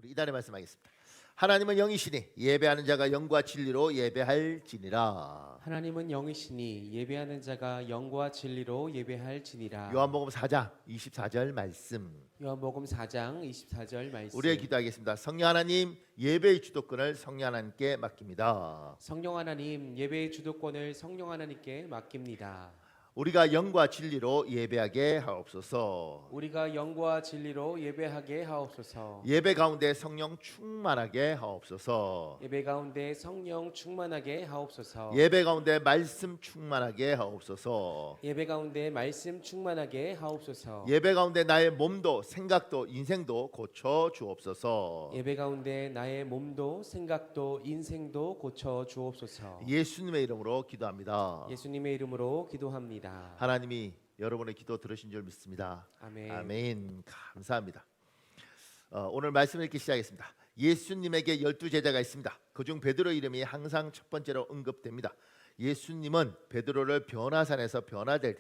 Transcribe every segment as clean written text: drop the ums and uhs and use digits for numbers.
우리 이단에 말씀하겠습니다. 하나님은 영이시니 예배하는 자가 영과 진리로 예배할지니라. 하나님은 영이시니 예배하는 자가 영과 진리로 예배할지니라. 요한복음 4장 24절 말씀. 요한복음 4장 24절 말씀. 우리의 기도하겠습니다. 성령 하나님, 예배의 주도권을 성령 하나님께 맡깁니다. 성령 하나님, 예배의 주도권을 성령 하나님께 맡깁니다. 우리가 영과 진리로 예배하게 하옵소서. 우리가 영과 진리로 예배하게 하옵소서. 예배 가운데 성령 충만하게 하옵소서. 예배 가운데 성령 충만하게 하옵소서. 예배 가운데 말씀 충만하게 하옵소서. 예배 가운데 말씀 충만하게 하옵소서. 예배 가운데 나의 몸도 생각도 인생도 고쳐 주옵소서. 예배 가운데 나의 몸도 생각도 인생도 고쳐 주옵소서. 예수님의 이름으로 기도합니다. 예수님의 이름으로 기도합니다. 하나님이 여러분의 기도 들으신 줄 믿습니다. 아멘. 아멘. 감사합니다. 오늘 말씀을 읽기 시작하겠습니다. 예수님에게 12제자가 있습니다. 그중 베드로 이름이 항상 첫 번째로 언급됩니다. 예수님은 베드로를 변화산에서 변화될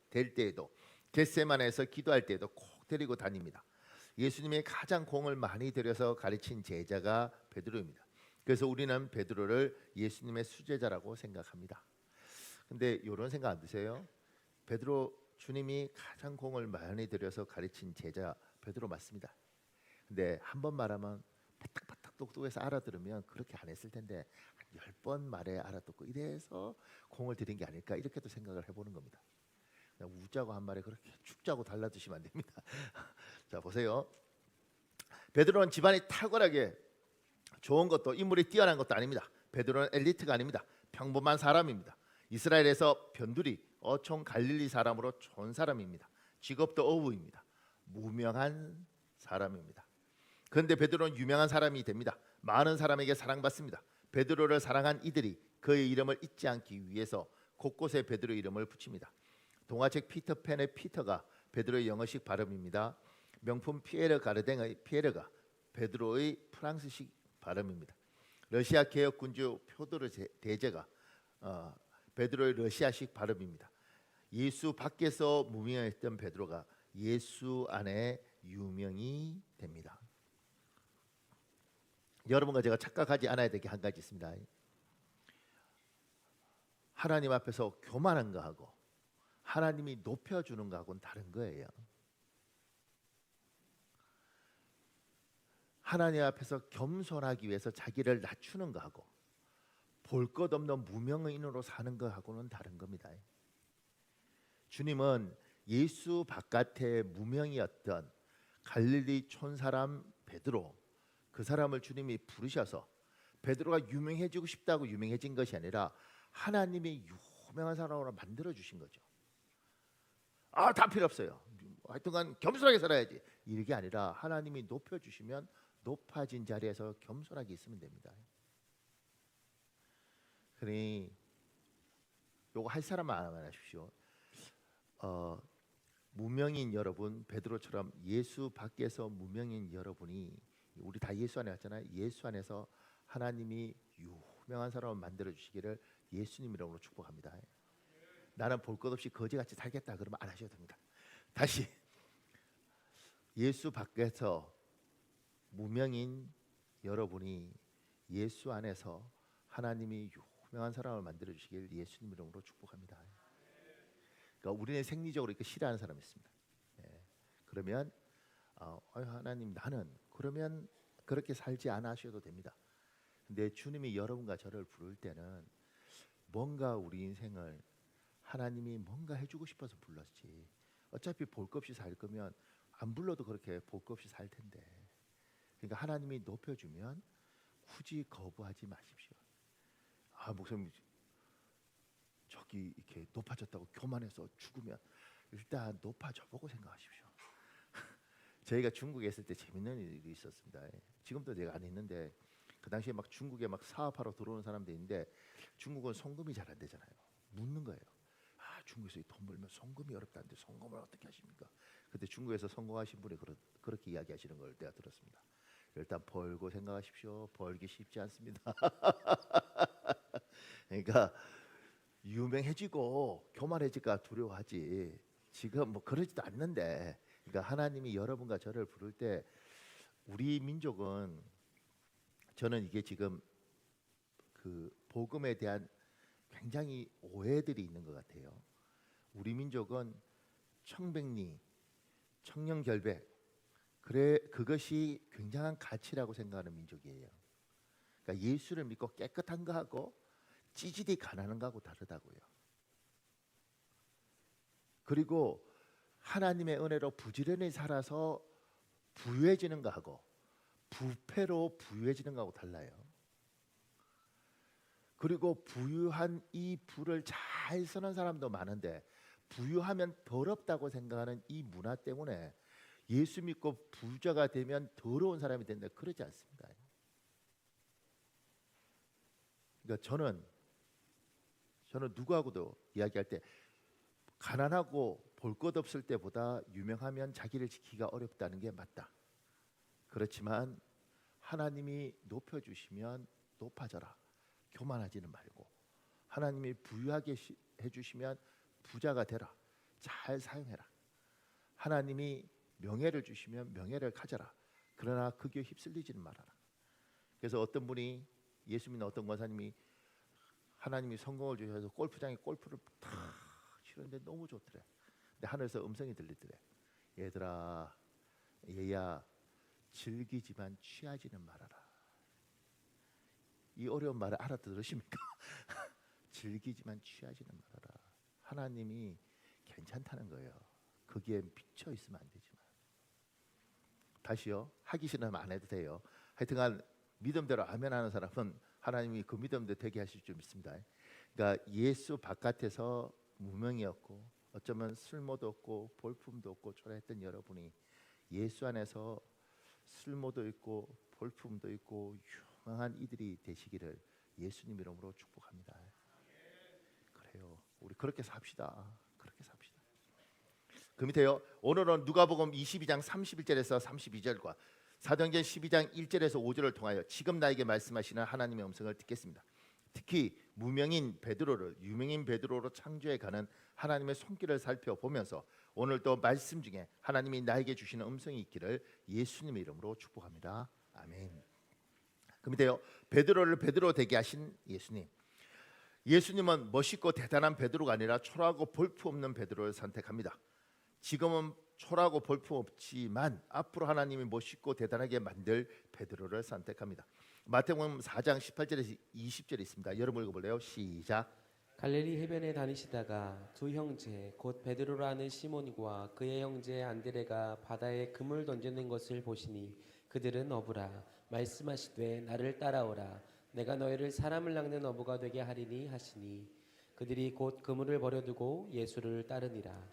때에도 겟세마네에서 기도할 때에도 꼭 데리고 다닙니다. 예수님이 가장 공을 많이 들여서 가르친 제자가 베드로입니다. 그래서 우리는 베드로를 예수님의 수제자라고 생각합니다. 근데 이런 생각 안 드세요? 베드로 주님이 가장 공을 많이 들여서 가르친 제자 베드로 맞습니다. 근데 한 번 말하면 바닥바닥 똑똑해서 알아들으면 그렇게 안 했을 텐데 10번 말에 알아듣고 이래서 공을 들인 게 아닐까 이렇게도 생각을 해보는 겁니다. 우자고 한 말에 그렇게 축자고 달라드시면 안 됩니다. 자 보세요. 베드로는 집안이 탁월하게 좋은 것도 인물이 뛰어난 것도 아닙니다. 베드로는 엘리트가 아닙니다. 평범한 사람입니다. 이스라엘에서 변두리 어촌 갈릴리 사람으로 좋은 사람입니다. 직업도 어부입니다. 무명한 사람입니다. 그런데 베드로는 유명한 사람이 됩니다. 많은 사람에게 사랑받습니다. 베드로를 사랑한 이들이 그의 이름을 잊지 않기 위해서 곳곳에 베드로 이름을 붙입니다. 동화책 피터팬의 피터가 베드로의 영어식 발음입니다. 명품 피에르 가르댕의 피에르가 베드로의 프랑스식 발음입니다. 러시아 개혁군주 표도르 대제가 베드로의 러시아식 발음입니다. 예수 밖에서 무명했던 베드로가 예수 안에 유명이 됩니다. 여러분과 제가 착각하지 않아야 될 게 한 가지 있습니다. 하나님 앞에서 교만한 거하고 하나님이 높여주는 거하고는 다른 거예요. 하나님 앞에서 겸손하기 위해서 자기를 낮추는 거하고 볼 것 없는 무명인으로 사는 것하고는 다른 겁니다. 주님은 예수 바깥에 무명이었던 갈릴리 촌사람 베드로 그 사람을 주님이 부르셔서 베드로가 유명해지고 싶다고 유명해진 것이 아니라 하나님이 유명한 사람으로 만들어 주신 거죠. 다 필요 없어요. 하여튼간 겸손하게 살아야지. 이게 아니라 하나님이 높여주시면 높아진 자리에서 겸손하게 있으면 됩니다. 그러니 요거 할 사람만 안 하십시오. 무명인 여러분, 베드로처럼 예수 밖에서 무명인 여러분이 우리 다 예수 안에 왔잖아요. 예수 안에서 하나님이 유명한 사람을 만들어 주시기를 예수님 이름으로 축복합니다. 나는 볼 것 없이 거지같이 살겠다 그러면 안 하셔도 됩니다. 다시 예수 밖에서 무명인 여러분이 예수 안에서 하나님이 유명한 사람을 만들어 주시길 예수님 이름으로 축복합니다. 그러니까 우리는 생리적으로 이렇게 싫어하는 사람이 있습니다. 그러면 하나님 나는 그러면 그렇게 살지 않아 하셔도 됩니다. 근데 주님이 여러분과 저를 부를 때는 뭔가 우리 인생을 하나님이 뭔가 해주고 싶어서 불렀지. 어차피 볼 것 없이 살 거면 안 불러도 그렇게 볼 것 없이 살 텐데. 그러니까 하나님이 높여주면 굳이 거부하지 마십시오. 목사님 저기 이렇게 높아졌다고 교만해서 죽으면 일단 높아져 보고 생각하십시오. 저희가 중국에 있을 때 재밌는 일이 있었습니다. 지금도 제가 안 있는데 그 당시에 막 중국에 막 사업하러 들어오는 사람들이 있는데 중국은 송금이 잘 안 되잖아요. 묻는 거예요. 중국에서 돈 벌면 송금이 어렵다는데 송금을 어떻게 하십니까? 그때 중국에서 성공하신 분이 그렇게 이야기하시는 걸 내가 들었습니다. 일단 벌고 생각하십시오. 벌기 쉽지 않습니다. 그러니까 유명해지고 교만해질까 두려워하지 지금 뭐 그러지도 않는데, 그러니까 하나님이 여러분과 저를 부를 때 우리 민족은 저는 이게 지금 그 복음에 대한 굉장히 오해들이 있는 것 같아요. 우리 민족은 청백리, 청렴결백, 그래 그것이 굉장한 가치라고 생각하는 민족이에요. 그러니까 예수를 믿고 깨끗한 거하고 찌질이 가난한 거하고 다르다고요. 그리고 하나님의 은혜로 부지런히 살아서 부유해지는 거하고 부패로 부유해지는 거하고 달라요. 그리고 부유한 이 부를 잘 쓰는 사람도 많은데 부유하면 더럽다고 생각하는 이 문화 때문에 예수 믿고 부자가 되면 더러운 사람이 된다, 그러지 않습니다. 그러니까 저는 누구하고도 이야기할 때 가난하고 볼 것 없을 때보다 유명하면 자기를 지키기가 어렵다는 게 맞다. 그렇지만 하나님이 높여주시면 높아져라. 교만하지는 말고 하나님이 부유하게 해주시면 부자가 되라. 잘 사용해라. 하나님이 명예를 주시면 명예를 가져라. 그러나 그게 휩쓸리지는 말아라. 그래서 어떤 분이 예수 믿는 어떤 권사님이 하나님이 성공을 주셔서 골프장에 골프를 탁 치는데 너무 좋더래. 근데 하늘에서 음성이 들리더래. 얘들아, 얘야, 즐기지만 취하지는 말아라. 이 어려운 말을 알아들으십니까? 즐기지만 취하지는 말아라. 하나님이 괜찮다는 거예요. 거기에 미쳐 있으면 안 되지만. 다시요. 하기 싫으면 안 해도 돼요. 하여튼간 믿음대로 아멘 하는 사람은 하나님이 그 믿음대로 되게 하실 줄 믿습니다. 그러니까 예수 바깥에서 무명이었고 어쩌면 술모도 없고 볼품도 없고 초라했던 여러분이 예수 안에서 술모도 있고 볼품도 있고 유명한 이들이 되시기를 예수님 이름으로 축복합니다. 그래요. 우리 그렇게 삽시다. 그렇게 삽시다. 그 밑에요. 오늘은 누가복음 22장 31절에서 32절과 사도행전 12장 1절에서 5절을 통하여 지금 나에게 말씀하시는 하나님의 음성을 듣겠습니다. 특히 무명인 베드로를 유명인 베드로로 창조해 가는 하나님의 손길을 살펴보면서 오늘도 말씀 중에 하나님이 나에게 주시는 음성이 있기를 예수님의 이름으로 축복합니다. 아멘. 그 밑에요. 베드로를 베드로 되게 하신 예수님. 예수님은 멋있고 대단한 베드로가 아니라 초라하고 볼품 없는 베드로를 선택합니다. 지금은 초라하고 볼품 없지만 앞으로 하나님이 멋있고 대단하게 만들 베드로를 선택합니다. 마태복음 4장 18절에서 20절에 있습니다. 여러분 읽어볼래요? 시작. 갈릴리 해변에 다니시다가 두 형제 곧 베드로라는 시몬과 그의 형제 안드레가 바다에 그물 던지는 것을 보시니 그들은 어부라. 말씀하시되 나를 따라오라. 내가 너희를 사람을 낚는 어부가 되게 하리니 하시니 그들이 곧 그물을 버려두고 예수를 따르니라.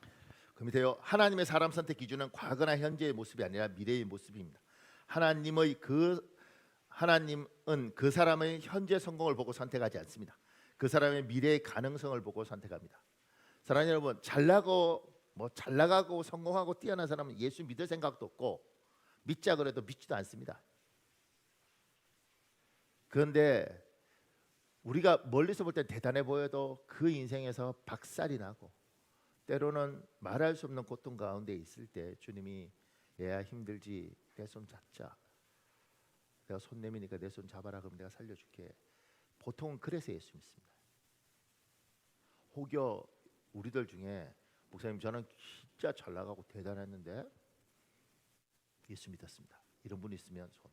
그 밑에요. 하나님의 사람 선택 기준은 과거나 현재의 모습이 아니라 미래의 모습입니다. 하나님은 그 사람의 현재 성공을 보고 선택하지 않습니다. 그 사람의 미래의 가능성을 보고 선택합니다. 사랑하는 여러분, 잘 나가고 성공하고 뛰어난 사람은 예수 믿을 생각도 없고 믿자 그래도 믿지도 않습니다. 그런데 우리가 멀리서 볼 때 대단해 보여도 그 인생에서 박살이 나고 때로는 말할 수 없는 고통 가운데 있을 때 주님이 얘야 힘들지 내 손 잡자. 내가 손 내미니까 내 손 잡아라. 그럼 내가 살려줄게. 보통은 그래서 예수 믿습니다. 혹여 우리들 중에 목사님 저는 진짜 잘 나가고 대단했는데 예수 믿었습니다. 이런 분 있으면 손.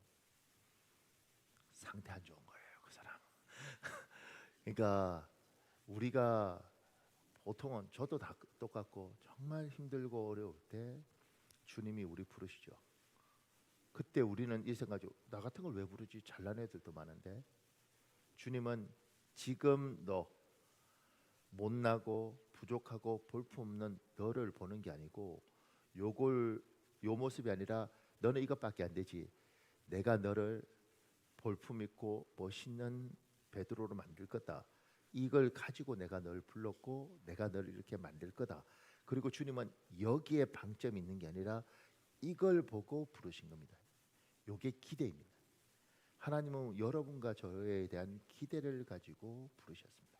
상태 안 좋은 거예요, 그 사람. 그러니까 우리가 보통은 저도 다 똑같고 정말 힘들고 어려울 때 주님이 우리 부르시죠. 그때 우리는 이 생각이죠. 나 같은 걸 왜 부르지? 잘난 애들도 많은데. 주님은 지금 너 못나고 부족하고 볼품없는 너를 보는 게 아니고 요 모습이 아니라 너는 이것밖에 안 되지. 내가 너를 볼품 있고 멋있는 베드로로 만들 거다. 이걸 가지고 내가 널 불렀고 내가 널 이렇게 만들 거다. 그리고 주님은 여기에 방점이 있는 게 아니라 이걸 보고 부르신 겁니다. 이게 기대입니다. 하나님은 여러분과 저에 대한 기대를 가지고 부르셨습니다.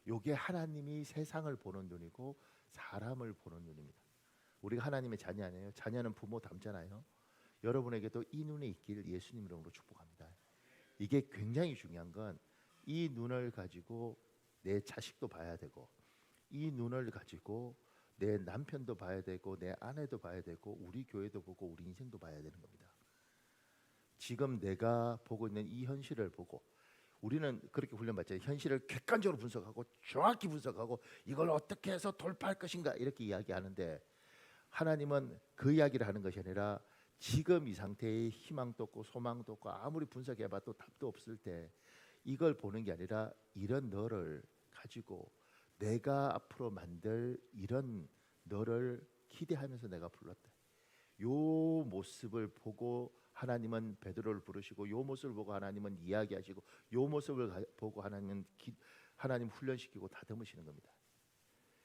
이게 하나님이 세상을 보는 눈이고 사람을 보는 눈입니다. 우리가 하나님의 자녀 아니에요? 자녀는 부모 닮잖아요. 여러분에게도 이 눈이 있기를 예수님 이름으로 축복합니다. 이게 굉장히 중요한 건 이 눈을 가지고 내 자식도 봐야 되고, 이 눈을 가지고 내 남편도 봐야 되고, 내 아내도 봐야 되고, 우리 교회도 보고, 우리 인생도 봐야 되는 겁니다. 지금 내가 보고 있는 이 현실을 보고, 우리는 그렇게 훈련받잖아요. 현실을 객관적으로 분석하고 정확히 분석하고 이걸 어떻게 해서 돌파할 것인가 이렇게 이야기하는데, 하나님은 그 이야기를 하는 것이 아니라 지금 이 상태에 희망도 없고 소망도 없고 아무리 분석해봐도 답도 없을 때 이걸 보는 게 아니라 이런 너를 가지고 내가 앞으로 만들 이런 너를 기대하면서 내가 불렀다. 요 모습을 보고 하나님은 베드로를 부르시고, 요 모습을 보고 하나님은 이야기하시고, 요 모습을 보고 하나님 훈련시키고 다듬으시는 겁니다.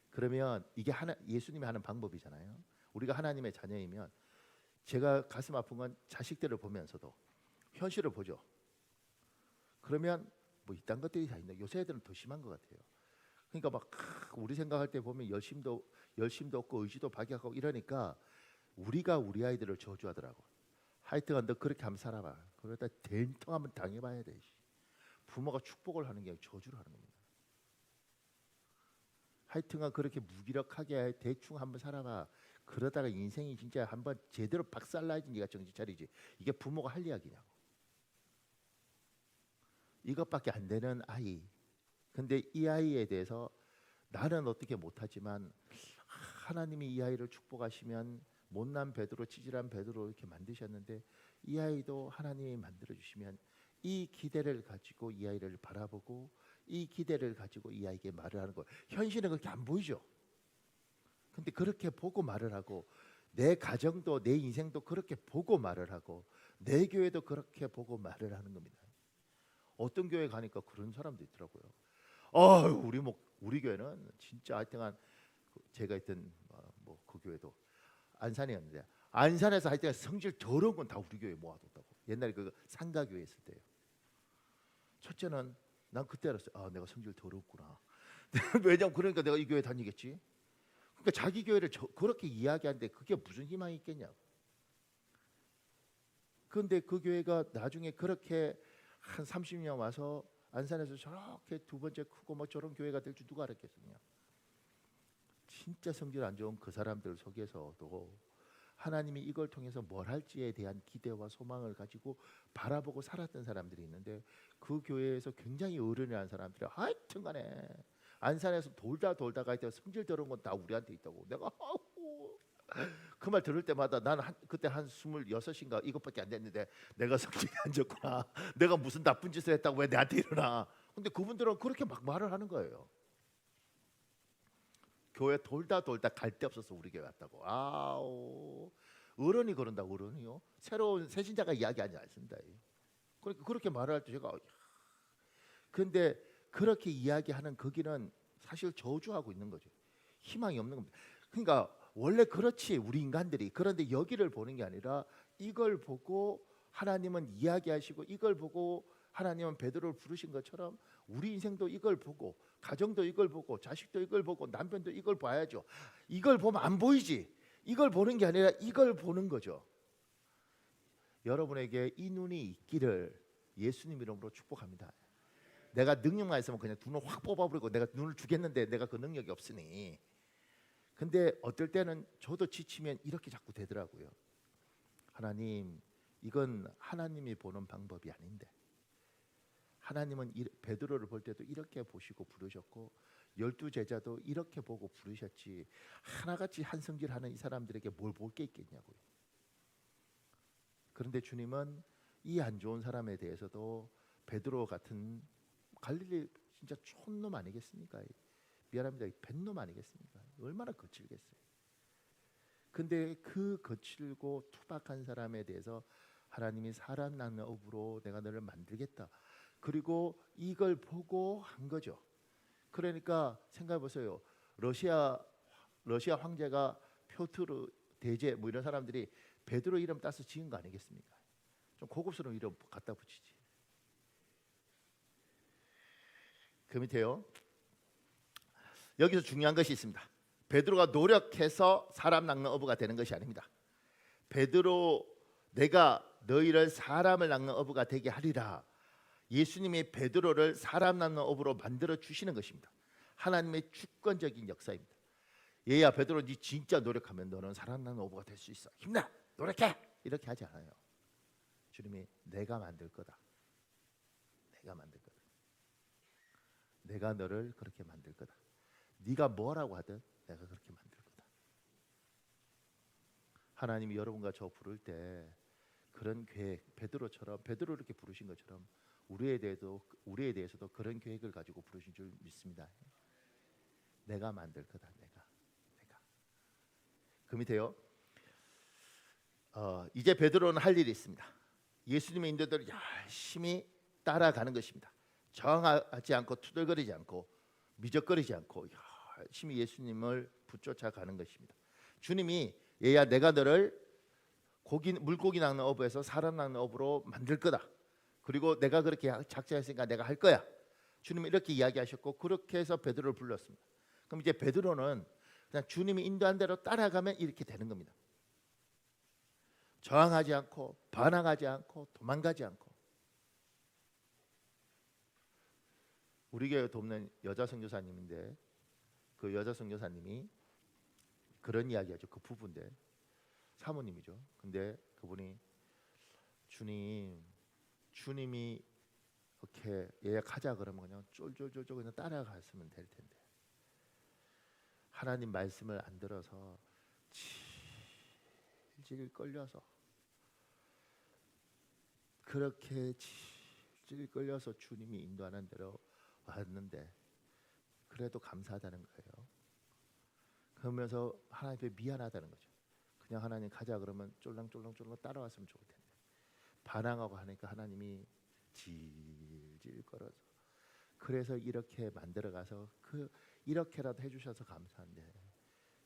그러면 이게 예수님이 하는 방법이잖아요. 우리가 하나님의 자녀이면, 제가 가슴 아픈 건 자식들을 보면서도 현실을 보죠. 그러면 뭐 이딴 것들이 다 있네. 요새 애들은 더 심한 것 같아요. 그러니까 막 우리 생각할 때 보면 열심도 없고 의지도 박약하고 이러니까 우리가 우리 아이들을 저주하더라고. 하여튼간 너 그렇게 한번 살아봐. 그러다 된통 한번 당해봐야 돼. 부모가 축복을 하는 게 아니라 저주를 하는 겁니다. 하여튼간 그렇게 무기력하게 대충 한번 살아봐. 그러다가 인생이 진짜 한번 제대로 박살나야지 네가 정신 차리지. 이게 부모가 할 이야기냐고. 이것밖에 안 되는 아이. 근데 이 아이에 대해서 나는 어떻게 못하지만 하나님이 이 아이를 축복하시면 못난 베드로, 찌질한 베드로 이렇게 만드셨는데, 이 아이도 하나님이 만들어 주시면 이 기대를 가지고 이 아이를 바라보고, 이 기대를 가지고 이 아이에게 말을 하는 거예요. 현실은 그렇게 안 보이죠. 근데 그렇게 보고 말을 하고, 내 가정도 내 인생도 그렇게 보고 말을 하고, 내 교회도 그렇게 보고 말을 하는 겁니다. 어떤 교회 가니까 그런 사람도 있더라고요. 우리 교회는 진짜 하여튼간 제가 있던 그 교회도 안산이었는데, 안산에서 하여튼 성질 더러운 건 다 우리 교회에 모아뒀다고. 옛날에 그 상가교회 있을 때요. 첫째는 난 그때 알았어요. 내가 성질 더럽구나. 왜냐면 그러니까 내가 이 교회 다니겠지. 그러니까 자기 교회를 그렇게 이야기하는데 그게 무슨 희망이 있겠냐고. 그런데 그 교회가 나중에 그렇게 한 30년 와서 안산에서 저렇게 두 번째 크고 뭐 저런 교회가 될 줄 누가 알았겠느냐. 진짜 성질 안 좋은 그 사람들 속에서도 하나님이 이걸 통해서 뭘 할지에 대한 기대와 소망을 가지고 바라보고 살았던 사람들이 있는데, 그 교회에서 굉장히 어른이라는 사람들이 하여튼간에 안산에서 돌다가 하여튼 성질 더러운 건 다 우리한테 있다고. 내가 그 말 들을 때마다 나는 그때 한 26인가 이것밖에 안 됐는데, 내가 성질이 안 좋구나. 내가 무슨 나쁜 짓을 했다고 왜 내한테 이러나. 근데 그분들은 그렇게 막 말을 하는 거예요. 교회 돌다 갈 데 없어서 우리 교회 왔다고. 어른이 그런다고. 어른이요? 새로운 새신자가 이야기하지 않습니다. 그러니까 그렇게 말을 할 때 제가, 근데 그렇게 이야기하는 거기는 사실 저주하고 있는 거죠. 희망이 없는 겁니다. 그러니까 원래 그렇지 우리 인간들이. 그런데 여기를 보는 게 아니라 이걸 보고 하나님은 이야기하시고, 이걸 보고 하나님은 베드로를 부르신 것처럼 우리 인생도 이걸 보고, 가정도 이걸 보고, 자식도 이걸 보고, 남편도 이걸 봐야죠. 이걸 보면 안 보이지. 이걸 보는 게 아니라 이걸 보는 거죠. 여러분에게 이 눈이 있기를 예수님 이름으로 축복합니다. 내가 능력만 있으면 그냥 눈을 확 뽑아버리고 내가 눈을 주겠는데 내가 그 능력이 없으니. 근데 어떨 때는 저도 지치면 이렇게 자꾸 되더라고요. 하나님, 이건 하나님이 보는 방법이 아닌데, 하나님은 베드로를 볼 때도 이렇게 보시고 부르셨고 12제자도 이렇게 보고 부르셨지, 하나같이 한 성질하는 이 사람들에게 뭘 볼 게 있겠냐고요. 그런데 주님은 이 안 좋은 사람에 대해서도 베드로 같은 갈릴리 진짜 촌놈 아니겠습니까? 미안합니다. 뱃놈 아니겠습니까? 얼마나 거칠겠어요. 근데 그 거칠고 투박한 사람에 대해서 하나님이 사람 낳는 업으로 내가 너를 만들겠다. 그리고 이걸 보고 한 거죠. 그러니까 생각해 보세요. 러시아 황제가 표트르 대제 뭐 이런 사람들이 베드로 이름 따서 지은 거 아니겠습니까? 좀 고급스러운 이름 갖다 붙이지. 그 밑에요. 여기서 중요한 것이 있습니다. 베드로가 노력해서 사람 낚는 어부가 되는 것이 아닙니다. 내가 너희를 사람을 낚는 어부가 되게 하리라. 예수님이 베드로를 사람 낚는 어부로 만들어 주시는 것입니다. 하나님의 주권적인 역사입니다. 얘야 베드로, 네 진짜 노력하면 너는 사람 낚는 어부가 될 수 있어. 힘내, 노력해. 이렇게 하지 않아요. 주님이 내가 만들 거다. 내가 만들 거다. 내가 너를 그렇게 만들 거다. 네가 뭐라고 하든 내가 그렇게 만들 거다. 하나님이 여러분과 저 부를 때 그런 계획, 베드로처럼, 베드로 이렇게 부르신 것처럼 우리에 대해서도 그런 계획을 가지고 부르신 줄 믿습니다. 내가 만들 거다. 내가. 그 밑에요. 이제 베드로는 할 일이 있습니다. 예수님의 인도대로 열심히 따라가는 것입니다. 저항하지 않고 투덜거리지 않고 미적거리지 않고 열심히 예수님을 붙쫓아가는 것입니다. 주님이 얘야 내가 너를 물고기 낚는 어부에서 사람 낚는 어부로 만들 거다. 그리고 내가 그렇게 작정했으니까 내가 할 거야. 주님이 이렇게 이야기하셨고 그렇게 해서 베드로를 불렀습니다. 그럼 이제 베드로는 그냥 주님이 인도한 대로 따라가면 이렇게 되는 겁니다. 저항하지 않고 반항하지 않고 도망가지 않고. 우리 교회 돕는 여자 선교사님인데 그 여자 선교사님이 그런 이야기하죠. 그 부부인데 사모님이죠. 근데 그분이 주님이 이렇게 예약하자 그러면 그냥 쫄쫄쫄쫄 그냥 따라갔으면 될 텐데 하나님 말씀을 안 들어서 질질 끌려서 그렇게 질질 끌려서 주님이 인도하는 대로 왔는데 그래도 감사하다는 거예요. 그러면서 하나님께 미안하다는 거죠. 그냥 하나님 가자 그러면 쫄랑쫄랑 따라왔으면 좋을 텐데 반항하고 하니까 하나님이 질질 끌어서 그래서 이렇게 만들어가서 이렇게라도 해주셔서 감사한데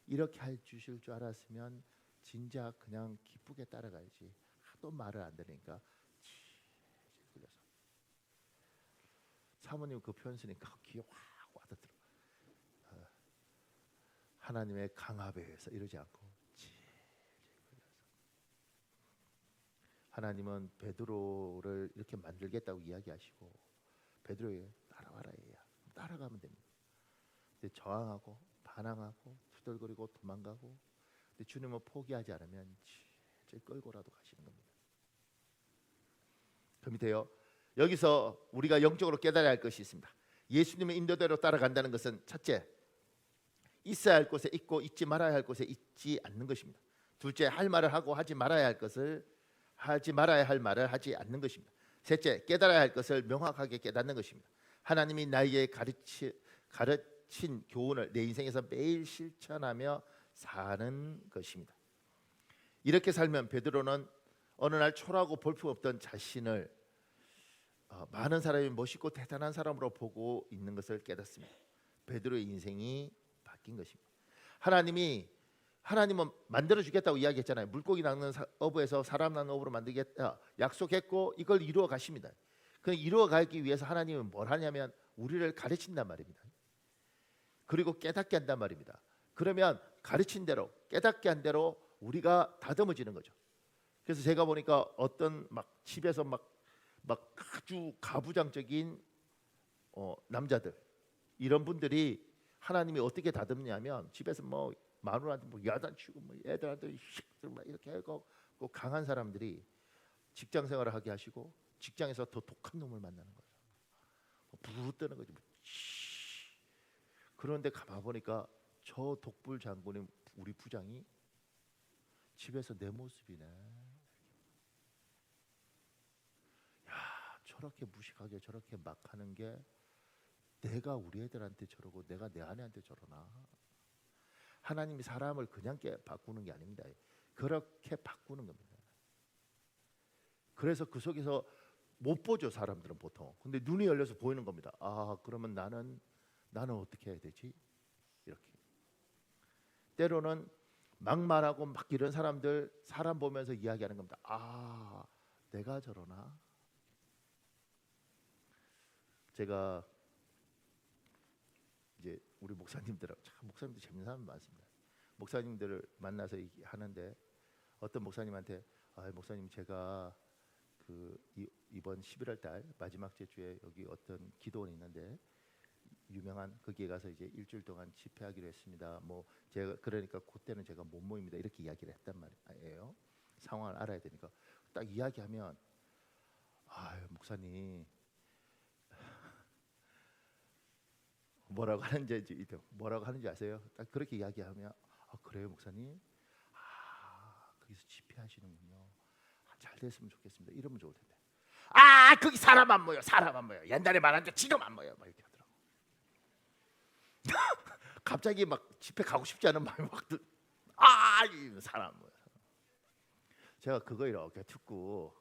이렇게 해 주실 줄 알았으면 진작 그냥 기쁘게 따라가야지. 하도 말을 안 들으니까 질질 끌려서. 사모님 그 표현 쓰니까 귀에 확 와닿더라고요. 하나님의 강압에 의해서 이러지 않고 질질 끌려서. 하나님은 베드로를 이렇게 만들겠다고 이야기하시고 베드로에게 따라와라 얘야. 따라가면 됩니다. 근데 저항하고 반항하고 투덜거리고 도망가고 근데 주님은 포기하지 않으면 질질 끌고라도 가시는 겁니다. 그 밑에요. 여기서 우리가 영적으로 깨달아야 할 것이 있습니다. 예수님의 인도대로 따라간다는 것은 첫째, 있어야 할 곳에 있고 있지 말아야 할 곳에 있지 않는 것입니다. 둘째, 할 말을 하고 하지 말아야 할 말을 하지 않는 것입니다. 셋째, 깨달아야 할 것을 명확하게 깨닫는 것입니다. 하나님이 나에게 가르친 교훈을 내 인생에서 매일 실천하며 사는 것입니다. 이렇게 살면 베드로는 어느 날 초라하고 볼품없던 자신을 많은 사람이 멋있고 대단한 사람으로 보고 있는 것을 깨닫습니다. 베드로의 인생이 바뀐 것입니다. 하나님은 만들어 주겠다고 이야기했잖아요. 물고기 낚는 어부에서 사람 낚는 어부로 만들겠다 약속했고 이걸 이루어 가십니다. 그 이루어 가기 위해서 하나님은 뭘 하냐면 우리를 가르친단 말입니다. 그리고 깨닫게 한단 말입니다. 그러면 가르친 대로 깨닫게 한 대로 우리가 다듬어지는 거죠. 그래서 제가 보니까 어떤 막 집에서 막 아주 가부장적인 남자들 이런 분들이 하나님이 어떻게 다듬냐면 집에서 뭐 마누라한테 뭐 야단치고 뭐 애들한테 막 이렇게 하고 강한 사람들이 직장 생활을 하게 하시고 직장에서 더 독한 놈을 만나는 거예요. 부르르 뜨는 거지. 그런데 가만 보니까 저 독불 장군인 우리 부장이 집에서 내 모습이네. 야, 저렇게 무식하게 저렇게 막 하는 게 내가 우리 애들한테 저러고 내가 내 아내한테 저러나. 하나님이 사람을 그냥 바꾸는 게 아닙니다. 그렇게 바꾸는 겁니다. 그래서 그 속에서 못 보죠, 사람들은 보통. 근데 눈이 열려서 보이는 겁니다. 아, 그러면 나는 어떻게 해야 되지? 이렇게. 때로는 막말하고 막 이런 사람 보면서 이야기하는 겁니다. 아, 내가 저러나? 제가 이제 우리 목사님들 재밌는 사람 많습니다. 목사님들을 만나서 하는데 어떤 목사님한테 목사님 제가 이번 11월 달 마지막 주에 여기 어떤 기도원이 있는데 유명한 거기에 가서 이제 일주일 동안 집회하기로 했습니다. 뭐 제가 그러니까 그때는 제가 못 모입니다. 이렇게 이야기를 했단 말이에요. 상황을 알아야 되니까 딱 이야기하면 목사님 뭐라고 하는지 아세요? 딱 그렇게 이야기하면 그래요 목사님? 거기서 집회하시는군요. 잘 됐으면 좋겠습니다. 이러면 좋을 텐데. 거기 사람 안 모여. 옛날에 말한 데 지금 안 모여. 막 이렇게 하더라고. 갑자기 막 집회 가고 싶지 않은 마음이 막 이 사람 안 모여. 제가 그거 이렇게 듣고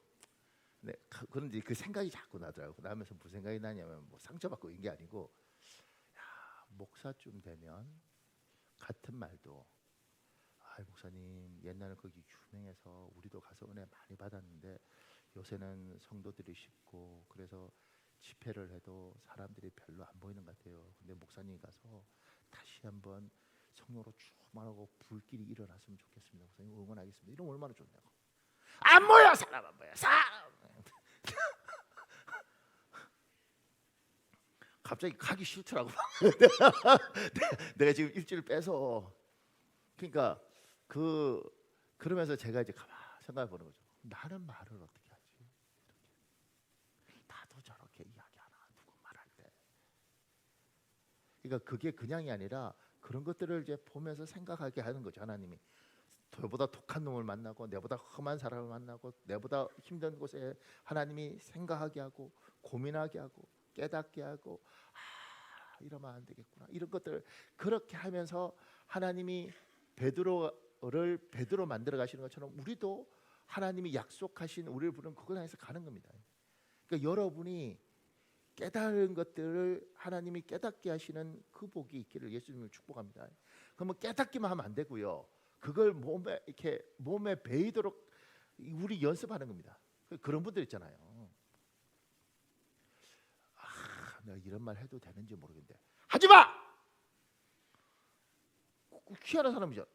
그런데 그 생각이 자꾸 나더라고. 나면서 무슨 생각이 나냐면 뭐 상처받고 이런 게 아니고 목사쯤 되면 같은 말도 목사님 옛날에 거기 유명해서 우리도 가서 은혜 많이 받았는데 요새는 성도들이 쉽고 그래서 집회를 해도 사람들이 별로 안 보이는 것 같아요. 근데 목사님 가서 다시 한번 성령으로 충만하고 불길이 일어났으면 좋겠습니다. 목사님 응원하겠습니다. 이러면 얼마나 좋냐고. 안 모여 사람 안 모여 사람. 갑자기 가기 싫더라고. 내가 지금 일주일 빼서 그러니까 그러면서 제가 이제 가만 생각해 보는 거죠. 나는 말을 어떻게 하지? 이렇게. 나도 저렇게 이야기하나 누구 말할 때. 그러니까 그게 그냥이 아니라 그런 것들을 이제 보면서 생각하게 하는 거죠. 하나님이 저보다 독한 놈을 만나고 내보다 험한 사람을 만나고 내보다 힘든 곳에 하나님이 생각하게 하고 고민하게 하고 깨닫게 하고 이러면 안 되겠구나. 이런 것들을 그렇게 하면서 하나님이 베드로를 베드로 만들어 가시는 것처럼 우리도 하나님이 약속하신 우리를 부르는 그걸 향해서 가는 겁니다. 그러니까 여러분이 깨달은 것들을 하나님이 깨닫게 하시는 그 복이 있기를 예수님을 축복합니다. 그러면 깨닫기만 하면 안 되고요. 그걸 몸에 배이도록 우리 연습하는 겁니다. 그런 분들 있잖아요. 내가 이런 말 해도 되는지 모르겠는데 하지 마. 희한한 사람이죠.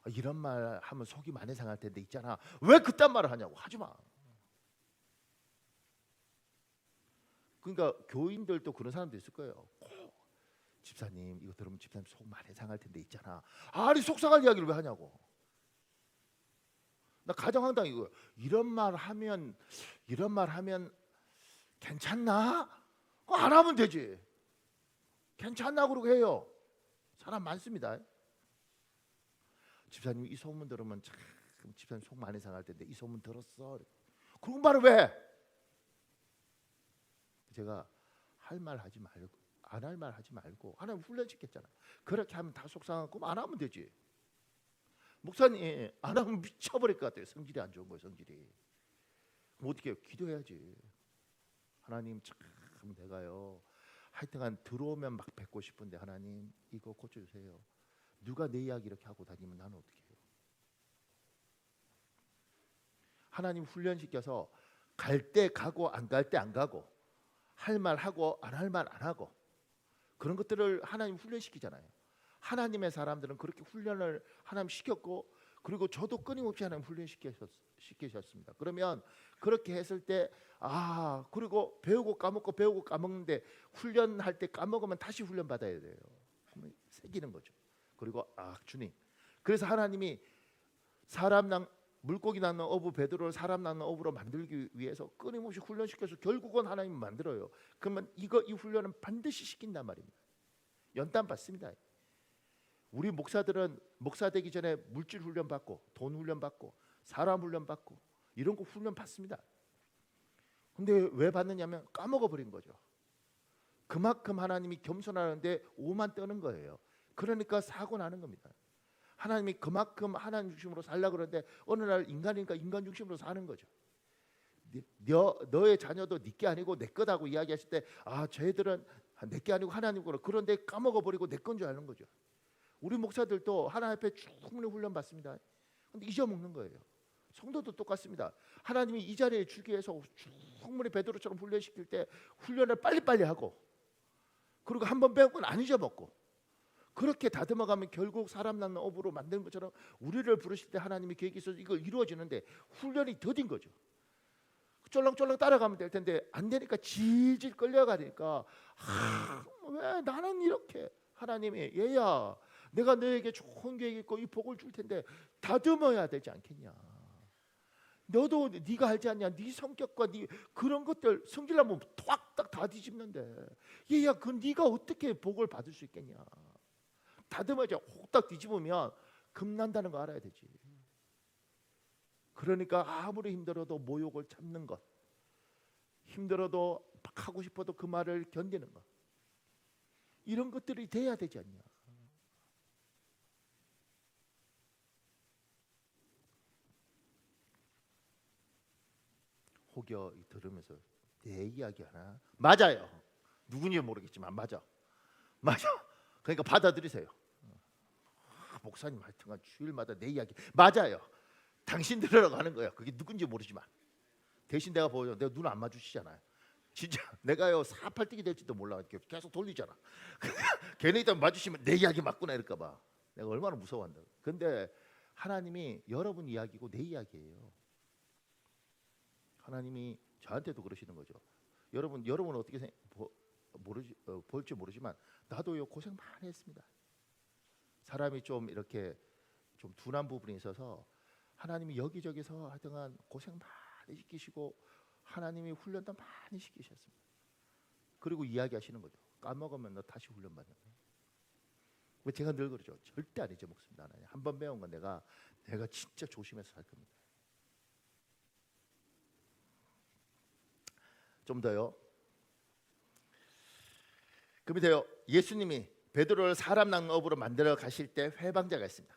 이런 말 하면 속이 많이 상할 텐데 있잖아. 왜 그딴 말을 하냐고. 하지 마. 그러니까 교인들도 그런 사람도 있을 거예요. 집사님 이거 들으면 집사님 속 많이 상할 텐데 있잖아. 아니 속 상할 이야기를 왜 하냐고. 나 가장 황당한 이거. 이런 말 하면 괜찮나? 안 하면 되지. 괜찮나 그러고 해요. 사람 많습니다. 집사님 이 소문 들으면 참 집사님 속 많이 상할 텐데 이 소문 들었어. 그런 말을 왜? 제가 할 말 하지 말고 안 할 말 하지 말고 하나님 훈련시켰잖아. 그렇게 하면 다 속상하고 안 하면 되지. 목사님 안 하면 미쳐버릴 것 같아요. 성질이 안 좋은 거예요. 성질이. 그럼 어떻게 해요? 기도해야지. 하나님 참 내가요 하여튼간 들어오면 막 뵙고 싶은데 하나님 이거 고쳐주세요. 누가 내 이야기 이렇게 하고 다니면 나는 어떻게 해요? 하나님 훈련시켜서 갈 때 가고 안 갈 때 안 가고 할 말 하고 안 할 말 안 하고 그런 것들을 하나님 훈련시키잖아요. 하나님의 사람들은 그렇게 훈련을 하나님 시켰고 그리고 저도 끊임없이 하나님 훈련시키셨습니다. 그러면 그렇게 했을 때 그리고 배우고 까먹는데 훈련할 때 까먹으면 다시 훈련 받아야 돼요. 새기는 거죠. 그리고 주님 그래서 하나님이 물고기 낳는 어부 베드로를 사람 낳는 어부로 만들기 위해서 끊임없이 훈련시켜서 결국은 하나님이 만들어요. 그러면 이 훈련은 반드시 시킨단 말입니다. 연단 받습니다. 우리 목사들은 목사 되기 전에 물질 훈련 받고 돈 훈련 받고 사람 훈련 받고 이런 거 훈련 받습니다. 근데 왜 받느냐면 까먹어 버린 거죠. 그만큼 하나님이 겸손하는데 오만 떠는 거예요. 그러니까 사고 나는 겁니다. 하나님이 그만큼 하나님 중심으로 살려고 그러는데 어느 날 인간이니까 인간 중심으로 사는 거죠. 너의 자녀도 네게 아니고 내 거다고 이야기하실 때 쟤들은 내게 아니고 하나님 거로 그런데 까먹어 버리고 내 건 줄 아는 거죠. 우리 목사들도 하나님 앞에 충분히 훈련 받습니다. 근데 잊어먹는 거예요. 성도도 똑같습니다. 하나님이 이 자리에 주기 위해서 충분히 베드로처럼 훈련시킬 때 훈련을 빨리빨리 하고 그리고 한번 배운 건 안 잊어먹고 그렇게 다듬어가면 결국 사람 낳는 업으로 만드는 것처럼 우리를 부르실 때 하나님이 계획이 있어서 이걸 이루어지는데 훈련이 더딘 거죠. 쫄랑쫄랑 따라가면 될 텐데 안 되니까 질질 끌려가니까 왜 나는 이렇게 하나님이 얘야 내가 너에게 좋은 계획이 있고 이 복을 줄 텐데 다듬어야 되지 않겠냐. 너도 네가 알지 않냐. 네 성격과 네 그런 것들 성질나면 탁딱 다 뒤집는데 얘야 그 네가 어떻게 복을 받을 수 있겠냐. 다듬어져 혹딱 뒤집으면 금난다는 거 알아야 되지. 그러니까 아무리 힘들어도 모욕을 참는 것, 힘들어도 막 하고 싶어도 그 말을 견디는 것, 이런 것들이 돼야 되지 않냐. 혹여 들으면서 내 이야기 하나 맞아요. 누군지 모르겠지만 맞아. 그러니까 받아들이세요. 목사님 하여튼간 주일마다 내 이야기 맞아요. 당신 들으라고 하는 거예요. 그게 누군지 모르지만 대신 내가 보여. 내가 눈 안 마주치잖아요. 진짜 내가요 사팔뜨기 될지도 몰라. 계속 돌리잖아. 걔네 일단 마주치면 내 이야기 맞구나 이럴까 봐. 내가 얼마나 무서워한다. 근데 하나님이 여러분 이야기고 내 이야기예요. 하나님이 저한테도 그러시는 거죠. 여러분은 어떻게 볼지 모르지만 나도요 고생 많이 했습니다. 사람이 좀 이렇게 좀 둔한 부분이 있어서 하나님이 여기저기서 하여튼간 고생 많이 시키시고 하나님이 훈련도 많이 시키셨습니다. 그리고 이야기하시는 거죠. 까먹으면 너 다시 훈련 받는 거예요. 제가 늘 그러죠. 절대 안 잊어먹습니다. 하나님 한 번 배운 건 내가 진짜 조심해서 살 겁니다. 좀 더요. 그 밑에요. 예수님이 베드로를 사람 낳는 업으로 만들어 가실 때 회방자가 있습니다.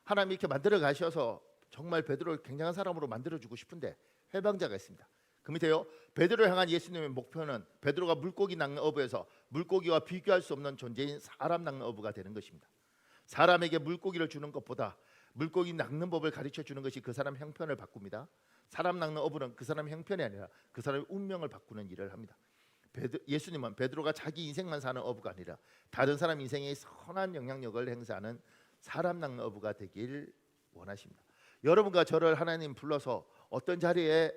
하나님이 이렇게 만들어 가셔서 정말 베드로를 굉장한 사람으로 만들어 주고 싶은데 회방자가 있습니다. 그 밑에요. 베드로를 향한 예수님의 목표는 베드로가 물고기 낚는 어부에서 물고기와 비교할 수 없는 존재인 사람 낚는 어부가 되는 것입니다. 사람에게 물고기를 주는 것보다 물고기 낚는 법을 가르쳐 주는 것이 그 사람 형편을 바꿉니다. 사람 낚는 어부는 그 사람 형편이 아니라 그 사람의 운명을 바꾸는 일을 합니다. 예수님은 베드로가 자기 인생만 사는 어부가 아니라 다른 사람 인생에 선한 영향력을 행사하는 사람 낚는 어부가 되길 원하십니다. 여러분과 저를 하나님 불러서 어떤 자리에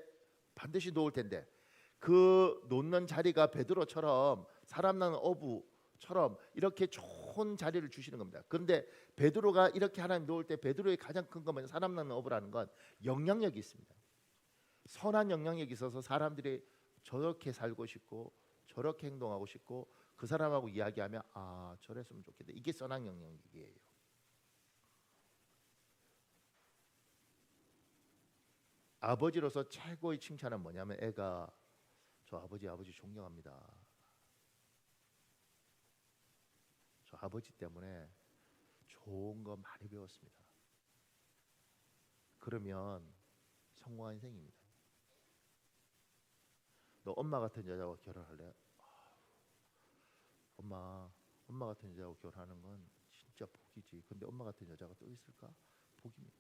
반드시 놓을 텐데 그 놓는 자리가 베드로처럼 사람 낚는 어부처럼 이렇게 좋은 자리를 주시는 겁니다. 그런데 베드로가 이렇게 하나님 놓을 때 베드로의 가장 큰 것은 사람 낚는 어부라는 건 영향력이 있습니다. 선한 영향력이 있어서 사람들이 저렇게 살고 싶고 저렇게 행동하고 싶고 그 사람하고 이야기하면 아 저랬으면 좋겠다. 이게 선한 영향력이에요. 아버지로서 최고의 칭찬은 뭐냐면 애가 저 아버지 존경합니다. 저 아버지 때문에 좋은 거 많이 배웠습니다. 그러면 성공한 인생입니다. 너 엄마 같은 여자와 결혼할래? 엄마 같은 여자하고 결혼하는 건 진짜 복이지. 근데 엄마 같은 여자가 또 있을까? 복입니다.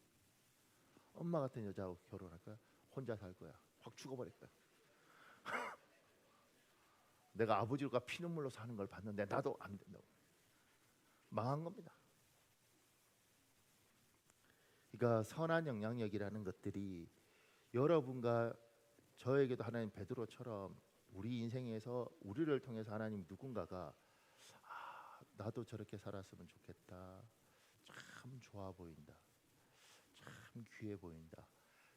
엄마 같은 여자하고 결혼할 거야? 혼자 살 거야? 확 죽어버릴 거야. 내가 아버지가 피눈물로 사는 걸 봤는데 나도 안 된다고. 망한 겁니다. 그러니까 선한 영향력이라는 것들이 여러분과 저에게도 하나님 베드로처럼 우리 인생에서 우리를 통해서 하나님 누군가가 나도 저렇게 살았으면 좋겠다. 참 좋아 보인다. 참 귀해 보인다.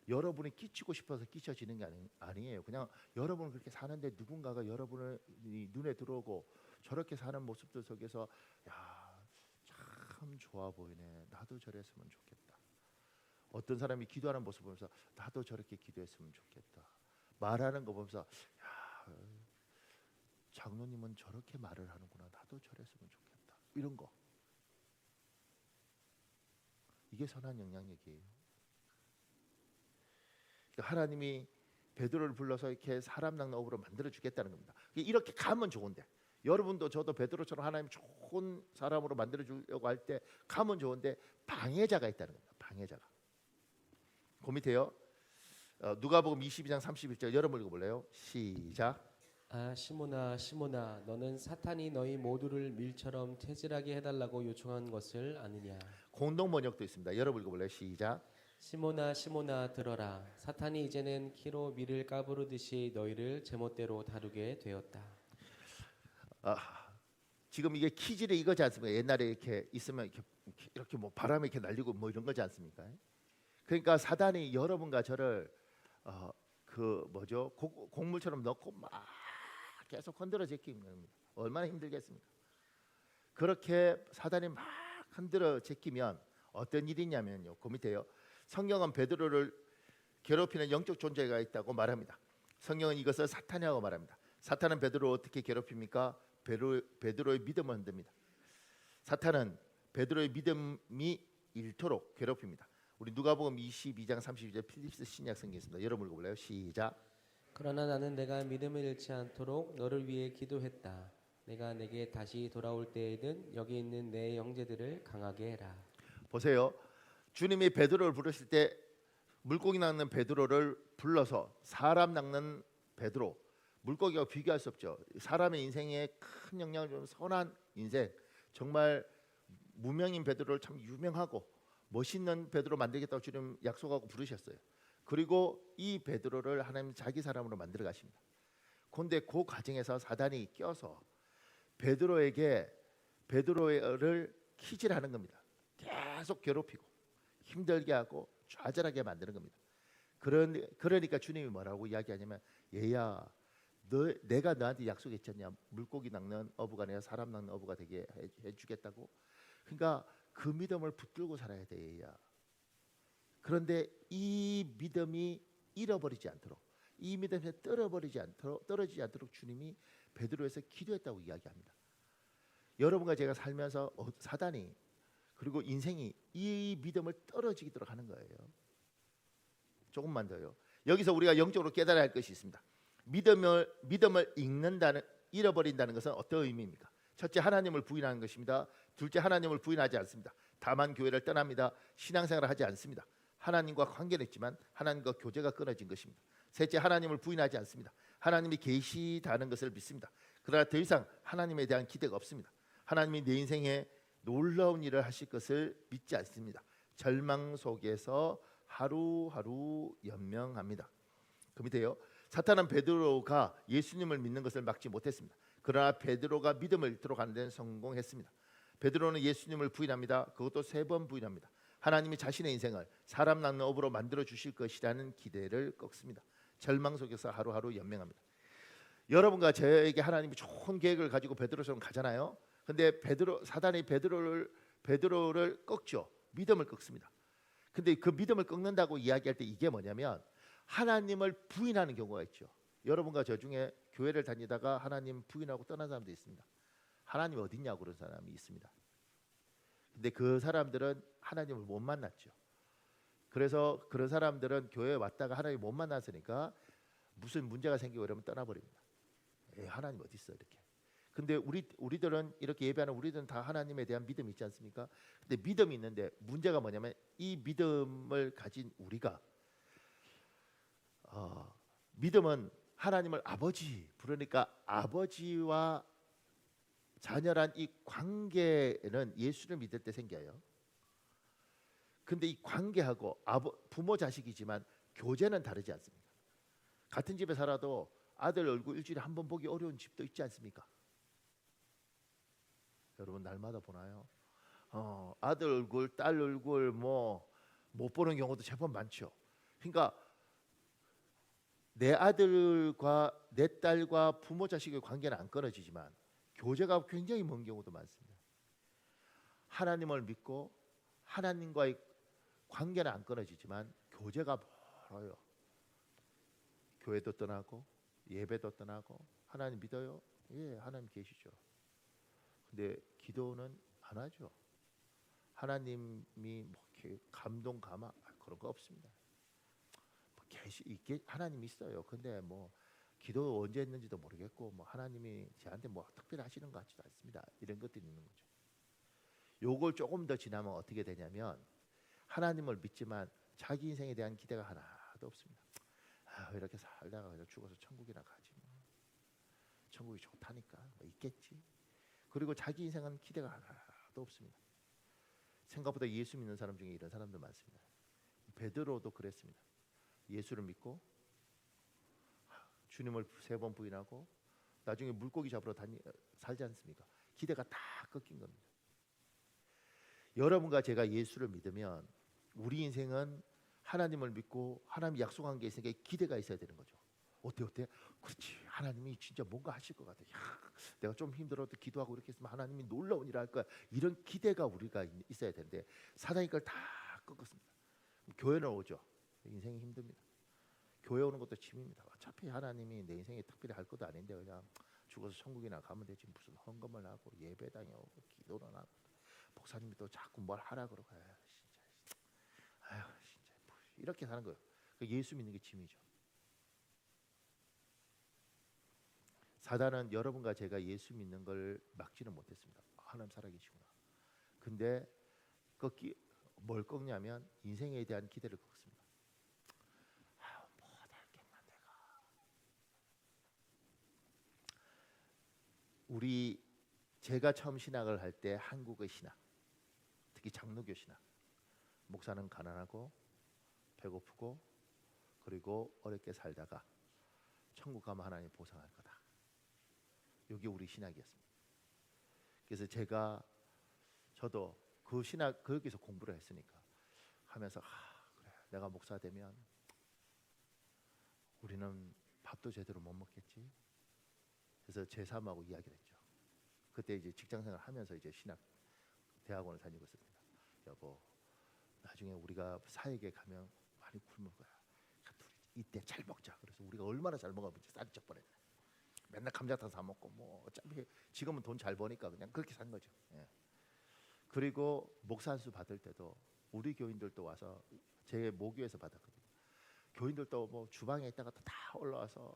여러분이 끼치고 싶어서 끼쳐지는 게 아니에요. 그냥 여러분은 그렇게 사는데 누군가가 여러분을 눈에 들어오고 저렇게 사는 모습들 속에서 야, 참 좋아 보이네. 나도 저랬으면 좋겠다. 어떤 사람이 기도하는 모습 보면서 나도 저렇게 기도했으면 좋겠다. 말하는 거 보면서 야, 장로님은 저렇게 말을 하는구나. 나도 저랬으면 좋겠다. 이런 거. 이게 선한 영향력이에요. 하나님이 베드로를 불러서 이렇게 사람 낚는 어부로 만들어 주겠다는 겁니다. 이렇게 가면 좋은데 여러분도 저도 베드로처럼 하나님 좋은 사람으로 만들어 주려고 할 때 가면 좋은데 방해자가 있다는 겁니다. 방해자가. 그 밑에요. 누가복음 22장 31절 여러분 읽어볼래요? 시작. 아 시몬아 시몬아 너는 사탄이 너희 모두를 밀처럼 체질하게 해달라고 요청한 것을 아느냐. 공동 번역도 있습니다. 여러분 읽어볼래요? 시작. 시몬아 시몬아 들어라. 사탄이 이제는 키로 밀을 까부르듯이 너희를 제멋대로 다루게 되었다. 아, 지금 이게 키질이 이거지 않습니까? 옛날에 이렇게 있으면 이렇게 뭐 바람에 이렇게 날리고 뭐 이런 거지 않습니까? 그러니까 사단이 여러분과 저를 그 뭐죠? 곡물처럼 넣고 막 계속 흔들어 제끼는 겁니다. 얼마나 힘들겠습니까? 그렇게 사단이 막 흔들어 제끼면 어떤 일이 있냐면요. 그 밑에요. 성경은 베드로를 괴롭히는 영적 존재가 있다고 말합니다. 성경은 이것을 사탄이라고 말합니다. 사탄은 베드로를 어떻게 괴롭힙니까? 베드로의 믿음을 흔듭니다. 사탄은 베드로의 믿음이 잃도록 괴롭힙니다. 우리 누가복음 22장 32절 필립스 신약 성경에 있습니다. 여러분 읽어볼래요? 시작. 그러나 나는 내가 믿음을 잃지 않도록 너를 위해 기도했다. 내가 내게 다시 돌아올 때에는 여기 있는 내 형제들을 강하게 해라. 보세요. 주님이 베드로를 부르실 때 물고기 낚는 베드로를 불러서 사람 낚는 베드로, 물고기와 비교할 수 없죠. 사람의 인생에 큰 영향을 주는 선한 인생, 정말 무명인 베드로를 참 유명하고 멋있는 베드로 만들겠다고 주님 약속하고 부르셨어요. 그리고 이 베드로를 하나님 자기 사람으로 만들어 가십니다. 그런데 그 과정에서 사단이 껴서 베드로를 키질하는 겁니다. 계속 괴롭히고 힘들게 하고 좌절하게 만드는 겁니다. 그러니까 주님이 뭐라고 이야기하냐면, 얘야, 내가 너한테 약속했잖냐. 물고기 낚는 어부가 아니라 사람 낚는 어부가 되게 해주겠다고. 그러니까 그 믿음을 붙들고 살아야 돼, 얘야. 그런데 이 믿음이 잃어버리지 않도록, 이 믿음에 떨어지지 않도록 주님이 베드로에서 기도했다고 이야기합니다. 여러분과 제가 살면서 사단이 그리고 인생이 이 믿음을 떨어지도록 하는 거예요. 조금만 더요. 여기서 우리가 영적으로 깨달아야 할 것이 있습니다. 믿음을 잃어버린다는 것은 어떤 의미입니까? 첫째, 하나님을 부인하는 것입니다. 둘째, 하나님을 부인하지 않습니다. 다만 교회를 떠납니다. 신앙생활을 하지 않습니다. 하나님과 관계는 있지만 하나님과 교제가 끊어진 것입니다. 셋째, 하나님을 부인하지 않습니다. 하나님이 계시다는 것을 믿습니다. 그러나 더 이상 하나님에 대한 기대가 없습니다. 하나님이 내 인생에 놀라운 일을 하실 것을 믿지 않습니다. 절망 속에서 하루하루 연명합니다. 그 밑에요. 사탄은 베드로가 예수님을 믿는 것을 막지 못했습니다. 그러나 베드로가 믿음을 잃도록 하는 데는 성공했습니다. 베드로는 예수님을 부인합니다. 그것도 3번 부인합니다. 하나님이 자신의 인생을 사람 낚는 업으로 만들어 주실 것이라는 기대를 꺾습니다. 절망 속에서 하루하루 연명합니다. 여러분과 저에게 하나님이 좋은 계획을 가지고 베드로처럼 가잖아요. 근데 사단이 베드로를 꺾죠. 믿음을 꺾습니다. 근데 그 믿음을 꺾는다고 이야기할 때 이게 뭐냐면 하나님을 부인하는 경우가 있죠. 여러분과 저 중에 교회를 다니다가 하나님 부인하고 떠난 사람도 있습니다. 하나님 어디 있냐고 그런 사람이 있습니다. 근데 그 사람들은 하나님을 못 만났죠. 그래서 그런 사람들은 교회에 왔다가 하나님 못 만났으니까 무슨 문제가 생기고 이러면 떠나버립니다. 하나님 어디 있어 이렇게. 근데 우리들은 이렇게 예배하는 우리들은 다 하나님에 대한 믿음이 있지 않습니까? 근데 믿음이 있는데 문제가 뭐냐면 이 믿음을 가진 우리가 믿음은 하나님을 아버지 부르니까 아버지와 자녀란 이 관계는 예수를 믿을 때 생겨요. 근데 이 관계하고 부모 자식이지만 교제는 다르지 않습니까? 같은 집에 살아도 아들 얼굴 일주일에 한 번 보기 어려운 집도 있지 않습니까? 여러분 날마다 보나요? 아들 얼굴, 딸 얼굴 뭐 못 보는 경우도 제법 많죠. 그러니까 내 아들과 내 딸과 부모 자식의 관계는 안 끊어지지만 교제가 굉장히 먼 경우도 많습니다. 하나님을 믿고 하나님과의 관계는 안 끊어지지만 교제가 멀어요. 교회도 떠나고 예배도 떠나고 하나님 믿어요? 예, 하나님 계시죠. 근데 기도는 안 하죠. 하나님이 뭐 이렇게 감동 감화 그런 거 없습니다. 이게 하나님 있어요. 근데 뭐 기도 언제 했는지도 모르겠고 뭐 하나님이 저한테 뭐 특별히 하시는 것 같지도 않습니다. 이런 것들이 있는 거죠. 요걸 조금 더 지나면 어떻게 되냐면 하나님을 믿지만 자기 인생에 대한 기대가 하나도 없습니다. 이렇게 살다가 그냥 죽어서 천국이나 가지 뭐. 천국이 좋다니까 뭐 있겠지. 그리고 자기 인생은 기대가 하나도 없습니다. 생각보다 예수 믿는 사람 중에 이런 사람들 많습니다. 베드로도 그랬습니다. 예수를 믿고 주님을 3번 부인하고 나중에 물고기 잡으러 살지 않습니까? 기대가 다 꺾인 겁니다. 여러분과 제가 예수를 믿으면 우리 인생은 하나님을 믿고 하나님이 약속한 게 있으니까 기대가 있어야 되는 거죠. 어때? 그렇지. 하나님이 진짜 뭔가 하실 것 같아. 내가 좀 힘들어도 기도하고 이렇게 했으면 하나님이 놀라운 일을 할 거야. 이런 기대가 우리가 있어야 되는데 사단이 그걸 다 꺾었습니다. 교회는 오죠. 인생이 힘듭니다. 교회 오는 것도 짐입니다. 어차피 하나님이 내 인생에 특별히 할 것도 아닌데 그냥 죽어서 천국이나 가면 되지 무슨 헌금을 하고 예배당에 오고 기도는 하고 목사님이 또 자꾸 뭘 하라 그러고 진짜 이렇게 사는 거예요. 예수 믿는 게 짐이죠. 사단은 여러분과 제가 예수 믿는 걸 막지는 못했습니다. 하나님 살아계시구나. 근데 뭘 꺾냐면 인생에 대한 기대를 꺾습니다. 뭐 할겠나 내가. 제가 처음 신학을 할 때 한국의 신학, 특히 장로교 신학, 목사는 가난하고 배고프고 그리고 어렵게 살다가 천국 가면 하나님 보상할 거다. 이게 우리 신학이었습니다. 그래서 저도 그 신학 거기서 공부를 했으니까 하면서 그래 내가 목사 되면 우리는 밥도 제대로 못 먹겠지. 그래서 제3하고 이야기를 했죠. 그때 이제 직장생활 하면서 이제 신학 대학원을 다니고 있었습니다. 여보, 나중에 우리가 사역에 가면 많이 굶을 거야. 이때 잘 먹자. 그래서 우리가 얼마나 잘 먹었는지 살이 쪄 버렸네. 맨날 감자탕 사 먹고 뭐 어차피 지금은 돈 잘 버니까 그냥 그렇게 산 거죠. 예. 그리고 목사 안수 받을 때도 우리 교인들도 와서 제 모교에서 받았거든요. 교인들도 뭐 주방에 있다가 다 올라와서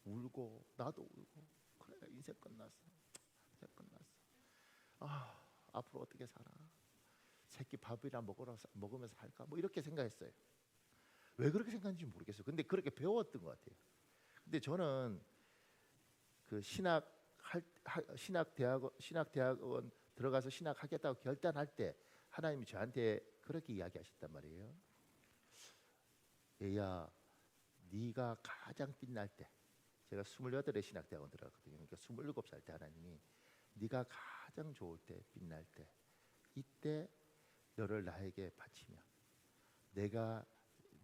울고 나도 울고 그래 인생 끝났어. 인생 끝났어. 앞으로 어떻게 살아? 새끼 밥이나 먹으면서 살까? 뭐 이렇게 생각했어요. 왜 그렇게 생각하는지 모르겠어요. 근데 그렇게 배웠던 것 같아요. 근데 저는 그 신학 대학원 들어가서 신학하겠다고 결단할 때 하나님이 저한테 그렇게 이야기하셨단 말이에요. 얘야, 네가 가장 빛날 때, 제가 28에 신학대학원 들어갔거든요. 그러니까 27살 때 하나님이 네가 가장 좋을 때, 빛날 때, 이때 너를 나에게 바치면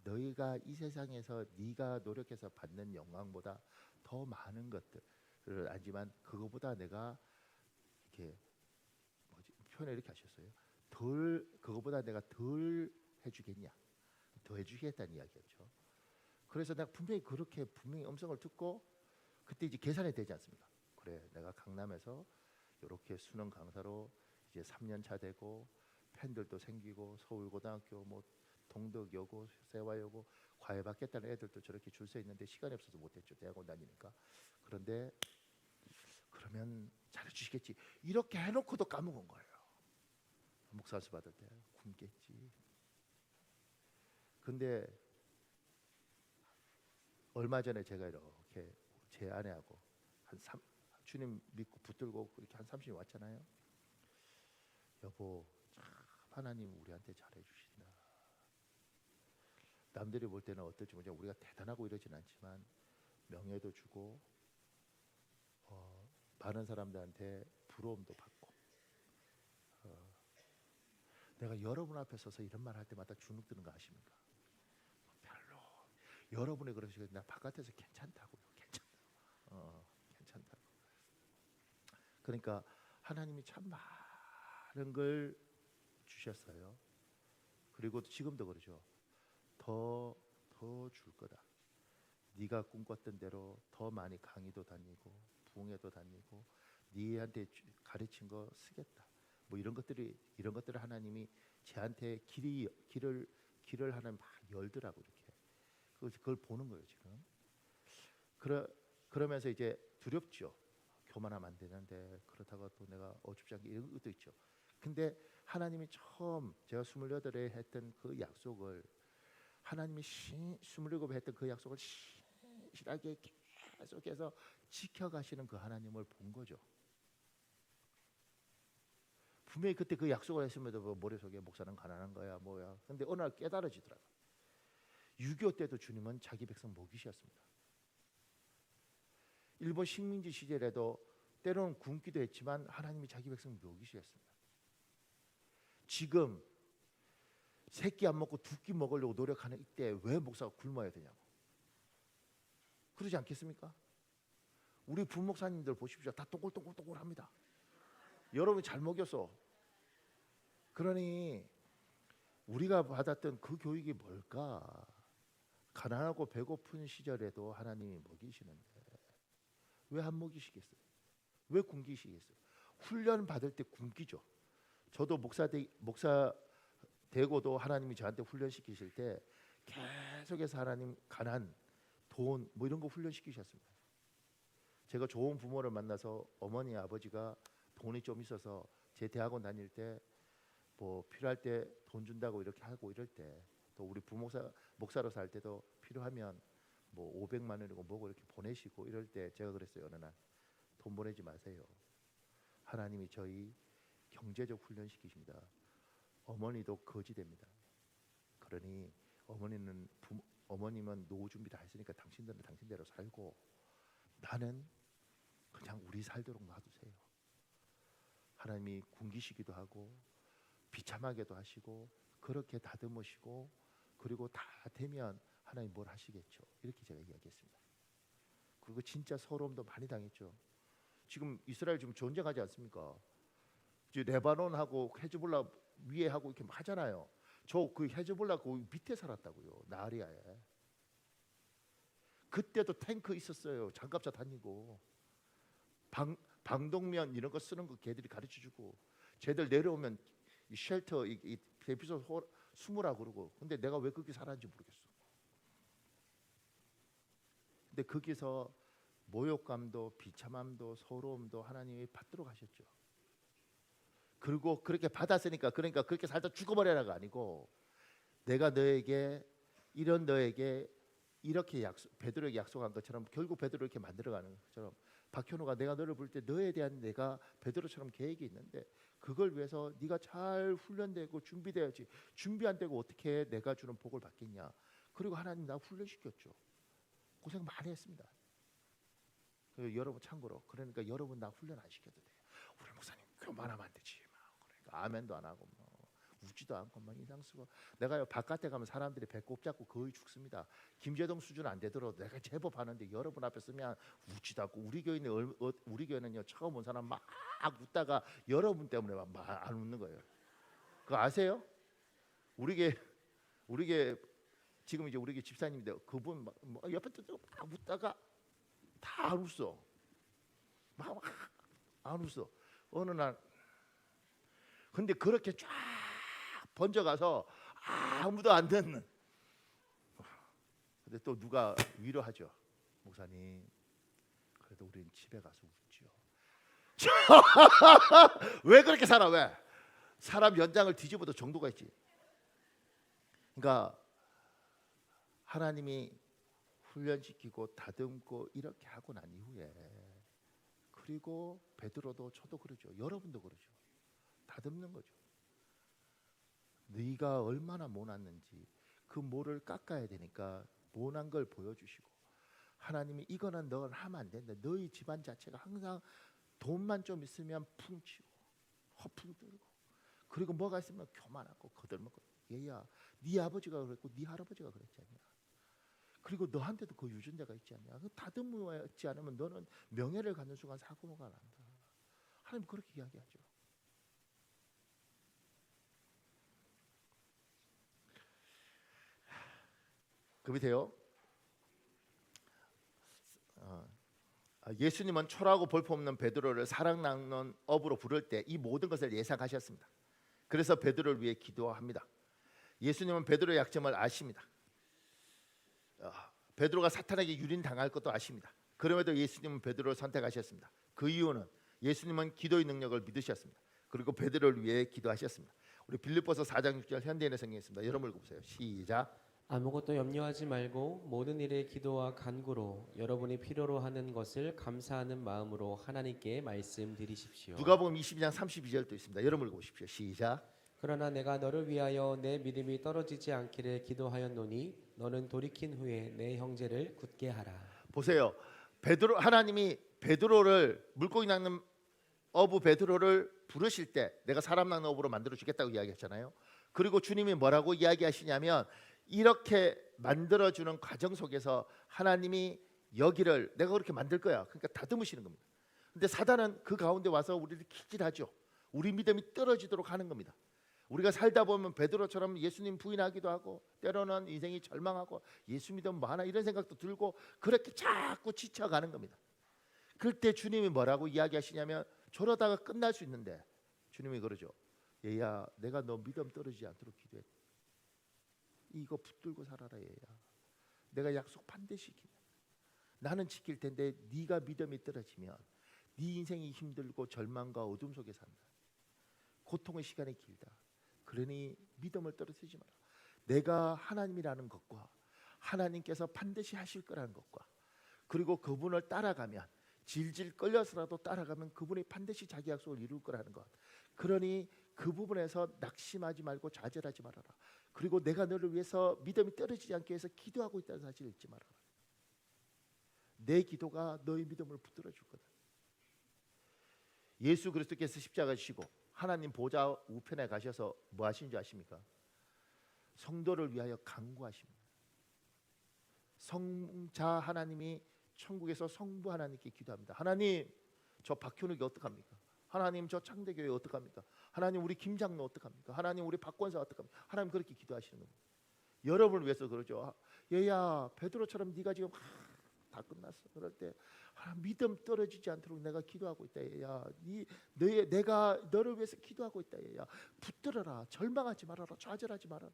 너희가 이 세상에서 네가 노력해서 받는 영광보다 더 많은 것들을 알지만 그거보다 내가 이렇게 표현을 이렇게 하셨어요. 그거보다 내가 덜 해주겠냐? 더 해주겠다는 이야기였죠. 그래서 내가 분명히 음성을 듣고 그때 이제 계산이 되지 않습니까? 그래, 내가 강남에서 이렇게 수능 강사로 이제 3년 차 되고 팬들도 생기고 서울고등학교 뭐 동덕여고 세화여고 과외 받겠다는 애들도 저렇게 줄 서 있는데 시간이 없어서 못했죠. 대학원 다니니까. 그런데 그러면 잘해주시겠지. 이렇게 해놓고도 까먹은 거예요. 목사수 받을 때 굶겠지. 근데 얼마 전에 제가 이렇게 제 아내하고 주님 믿고 붙들고 이렇게 한 30년 왔잖아요. 여보, 참 하나님 우리한테 잘해주시나. 남들이 볼 때는 어떨지 모르지만 우리가 대단하고 이러진 않지만 명예도 주고 많은 사람들한테 부러움도 받고 내가 여러분 앞에 서서 이런 말 할 때마다 주눅 드는 거 아십니까? 별로. 여러분이 그러시고 나 바깥에서 괜찮다고요. 괜찮다고. 그러니까 하나님이 참 많은 걸 주셨어요. 그리고 지금도 그러죠. 더 줄 거다. 네가 꿈꿨던 대로 더 많이 강의도 다니고 부흥회도 다니고 네한테 가르친 거 쓰겠다. 뭐 이런 것들을 하나님이 제한테 길을 하나님 막 열더라고 이렇게. 그걸 보는 거예요 지금. 그러면서 이제 두렵죠. 교만하면 안 되는데 그렇다고 또 내가 어줍지 않게 이런 것도 있죠. 근데 하나님이 처음 제가 28에 했던 그 약속을 하나님이 27에 했던 그 약속을 신실하게 계속해서 지켜가시는 그 하나님을 본 거죠. 분명히 그때 그 약속을 했음에도 뭐 머릿속에 목사는 가난한 거야 뭐야. 근데 어느 날 깨달아지더라고요. 6.25 때도 주님은 자기 백성 먹이셨습니다. 일본 식민지 시절에도 때로는 굶기도 했지만 하나님이 자기 백성 먹이셨습니다. 지금 새끼 안 먹고 두 끼 먹으려고 노력하는 이때 왜 목사가 굶어야 되냐고. 그러지 않겠습니까? 우리 부목사님들 보십시오. 다 동글동글동글합니다. 여러분 잘 먹였어. 그러니 우리가 받았던 그 교육이 뭘까? 가난하고 배고픈 시절에도 하나님이 먹이시는데 왜 안 먹이시겠어요? 왜 굶기시겠어요? 훈련 받을 때 굶기죠. 저도 목사 되고도 하나님이 저한테 훈련시키실 때 계속해서 하나님 가난, 돈 뭐 이런 거 훈련시키셨습니다. 제가 좋은 부모를 만나서 어머니 아버지가 돈이 좀 있어서 제 대학원 다닐 때 뭐 필요할 때 돈 준다고 이렇게 하고 이럴 때 또 우리 목사로 살 때도 필요하면 뭐 500만 원이고 뭐고 이렇게 보내시고 이럴 때 제가 그랬어요. 어느 날 돈 보내지 마세요. 하나님이 저희 경제적 훈련시키십니다. 어머니도 거지됩니다. 그러니 어머님은 노후 준비 다 했으니까 당신들은 당신대로 살고 나는 그냥 우리 살도록 놔두세요. 하나님이 굶기시기도 하고 비참하게도 하시고 그렇게 다듬으시고 그리고 다 되면 하나님 뭘 하시겠죠. 이렇게 제가 이야기했습니다. 그리고 진짜 서러움도 많이 당했죠. 지금 이스라엘 지금 전쟁하지 않습니까? 이제 레바논하고 헤즈볼라 위에 하고 이렇게 하잖아요. 저 그 헤즈볼라 그 밑에 살았다고요. 나리아에. 그때도 탱크 있었어요. 장갑차 다니고 방독면 이런 거 쓰는 거 걔들이 가르쳐주고 쟤들 내려오면 이 쉘터 이 대피소 숨으라 그러고. 근데 내가 왜 거기 살았는지 모르겠어. 근데 거기서 모욕감도 비참함도 서러움도 하나님이 받도록 하셨죠. 그리고 그렇게 받았으니까 그러니까 그렇게 살다 죽어버려라가 아니고 내가 너에게 이렇게 베드로에게 약속한 것처럼 결국 베드로 이렇게 만들어가는 것처럼 박현우가 내가 너를 볼 때 너에 대한 내가 베드로처럼 계획이 있는데 그걸 위해서 네가 잘 훈련되고 준비되어야지. 준비 안 되고 어떻게 내가 주는 복을 받겠냐. 그리고 하나님 나 훈련시켰죠. 고생 많이 했습니다. 여러분 참고로 그러니까 여러분 나 훈련 안 시켜도 돼요. 우리 목사님 교만하면 안 되지. 그러니까 아멘도 안 하고 뭐 웃지도 않고 막 인상 쓰고. 내가요 바깥에 가면 사람들이 배꼽 잡고 거의 죽습니다. 김재동 수준 안 되더라도 내가 제법 하는데 여러분 앞에 쓰면 웃지도 않고. 우리 교회는요 처음 온 사람 막 웃다가 여러분 때문에 막 안 웃는 거예요. 그거 아세요? 우리 교회 지금 이제 우리 교회 집사님인데 그분 막 옆에 막 웃다가 다 안 웃어. 막 안 웃어. 어느 날 근데 그렇게 쫙 번져가서 아무도 안 듣는. 근데 또 누가 위로하죠. 목사님 그래도 우리는 집에 가서 웃죠. 왜 그렇게 살아? 왜? 사람 연장을 뒤집어도 정도가 있지. 그러니까 하나님이 훈련시키고 다듬고 이렇게 하고 난 이후에 그리고 베드로도 저도 그러죠. 여러분도 그러죠. 다듬는 거죠. 네가 얼마나 모났는지 그 모를 깎아야 되니까 모난 걸 보여주시고 하나님이 이거는 넌 하면 안 된다. 너희 집안 자체가 항상 돈만 좀 있으면 풍치고 허풍 들고 그리고 뭐가 있으면 교만하고 거들먹고. 얘야 네 아버지가 그랬고 네 할아버지가 그랬지 않냐. 그리고 너한테도 그 유전자가 있지 않냐. 그 다듬지 않으면 너는 명예를 갖는 순간 사고가 난다. 하나님 그렇게 이야기하죠. 그 밑에요. 예수님은 초라하고 볼품없는 베드로를 사랑 나누는 업으로 부를 때 이 모든 것을 예상하셨습니다. 그래서 베드로를 위해 기도합니다. 예수님은 베드로의 약점을 아십니다. 베드로가 사탄에게 유린당할 것도 아십니다. 그럼에도 예수님은 베드로를 선택하셨습니다. 그 이유는 예수님은 기도의 능력을 믿으셨습니다. 그리고 베드로를 위해 기도하셨습니다. 우리 빌립보서 4장 6절 현대인의 성경에 있습니다. 여러분 읽어보세요. 시작. 아무것도 염려하지 말고 모든 일에 기도와 간구로 여러분이 필요로 하는 것을 감사하는 마음으로 하나님께 말씀드리십시오. 누가복음 22장 32절도 있습니다. 여러분 읽어보십시오. 시작. 그러나 내가 너를 위하여 내 믿음이 떨어지지 않기를 기도하였노니 너는 돌이킨 후에 내 형제를 굳게 하라. 보세요. 하나님이 베드로를 물고기 낚는 어부 베드로를 부르실 때 내가 사람 낚는 어부로 만들어 주겠다고 이야기했잖아요. 그리고 주님이 뭐라고 이야기하시냐면 이렇게 만들어 주는 과정 속에서 하나님이 여기를 내가 그렇게 만들 거야. 그러니까 다듬으시는 겁니다. 근데 사단은 그 가운데 와서 우리를 기질하죠. 우리 믿음이 떨어지도록 하는 겁니다. 우리가 살다 보면 베드로처럼 예수님 부인하기도 하고 때로는 인생이 절망하고 예수 믿으면 뭐하나 이런 생각도 들고 그렇게 자꾸 지쳐가는 겁니다. 그럴 때 주님이 뭐라고 이야기하시냐면 저러다가 끝날 수 있는데 주님이 그러죠. 얘야 내가 너 믿음 떨어지지 않도록 기도해. 이거 붙들고 살아라 얘야. 내가 약속 반드시 지키면 나는 지킬 텐데 네가 믿음이 떨어지면 네 인생이 힘들고 절망과 어둠 속에 산다. 고통의 시간이 길다. 그러니 믿음을 떨어뜨리지 마라. 내가 하나님이라는 것과 하나님께서 반드시 하실 거라는 것과 그리고 그분을 따라가면 질질 끌려서라도 따라가면 그분이 반드시 자기 약속을 이룰 거라는 것. 그러니 그 부분에서 낙심하지 말고 좌절하지 말아라. 그리고 내가 너를 위해서 믿음이 떨어지지 않게 해서 기도하고 있다는 사실을 잊지 말아라. 내 기도가 너의 믿음을 붙들어 줄 거다. 예수 그리스도께서 십자가 지시고 하나님 보좌 우편에 가셔서 뭐 하신 줄 아십니까? 성도를 위하여 간구하십니다. 성자 하나님이 천국에서 성부 하나님께 기도합니다. 하나님 저 박현욱이 어떡합니까? 하나님 저 창대교회 어떡합니까? 하나님 우리 김장로 어떡합니까? 하나님 우리 박권사 어떡합니까? 하나님 그렇게 기도하시는 겁니다. 여러분을 위해서 그러죠. 얘야 베드로처럼 네가 지금 다 끝났어. 그럴 때 믿음 떨어지지 않도록 내가 기도하고 있다. 얘야 내가 너를 위해서 기도하고 있다. 얘야 붙들어라. 절망하지 말아라. 좌절하지 말아라.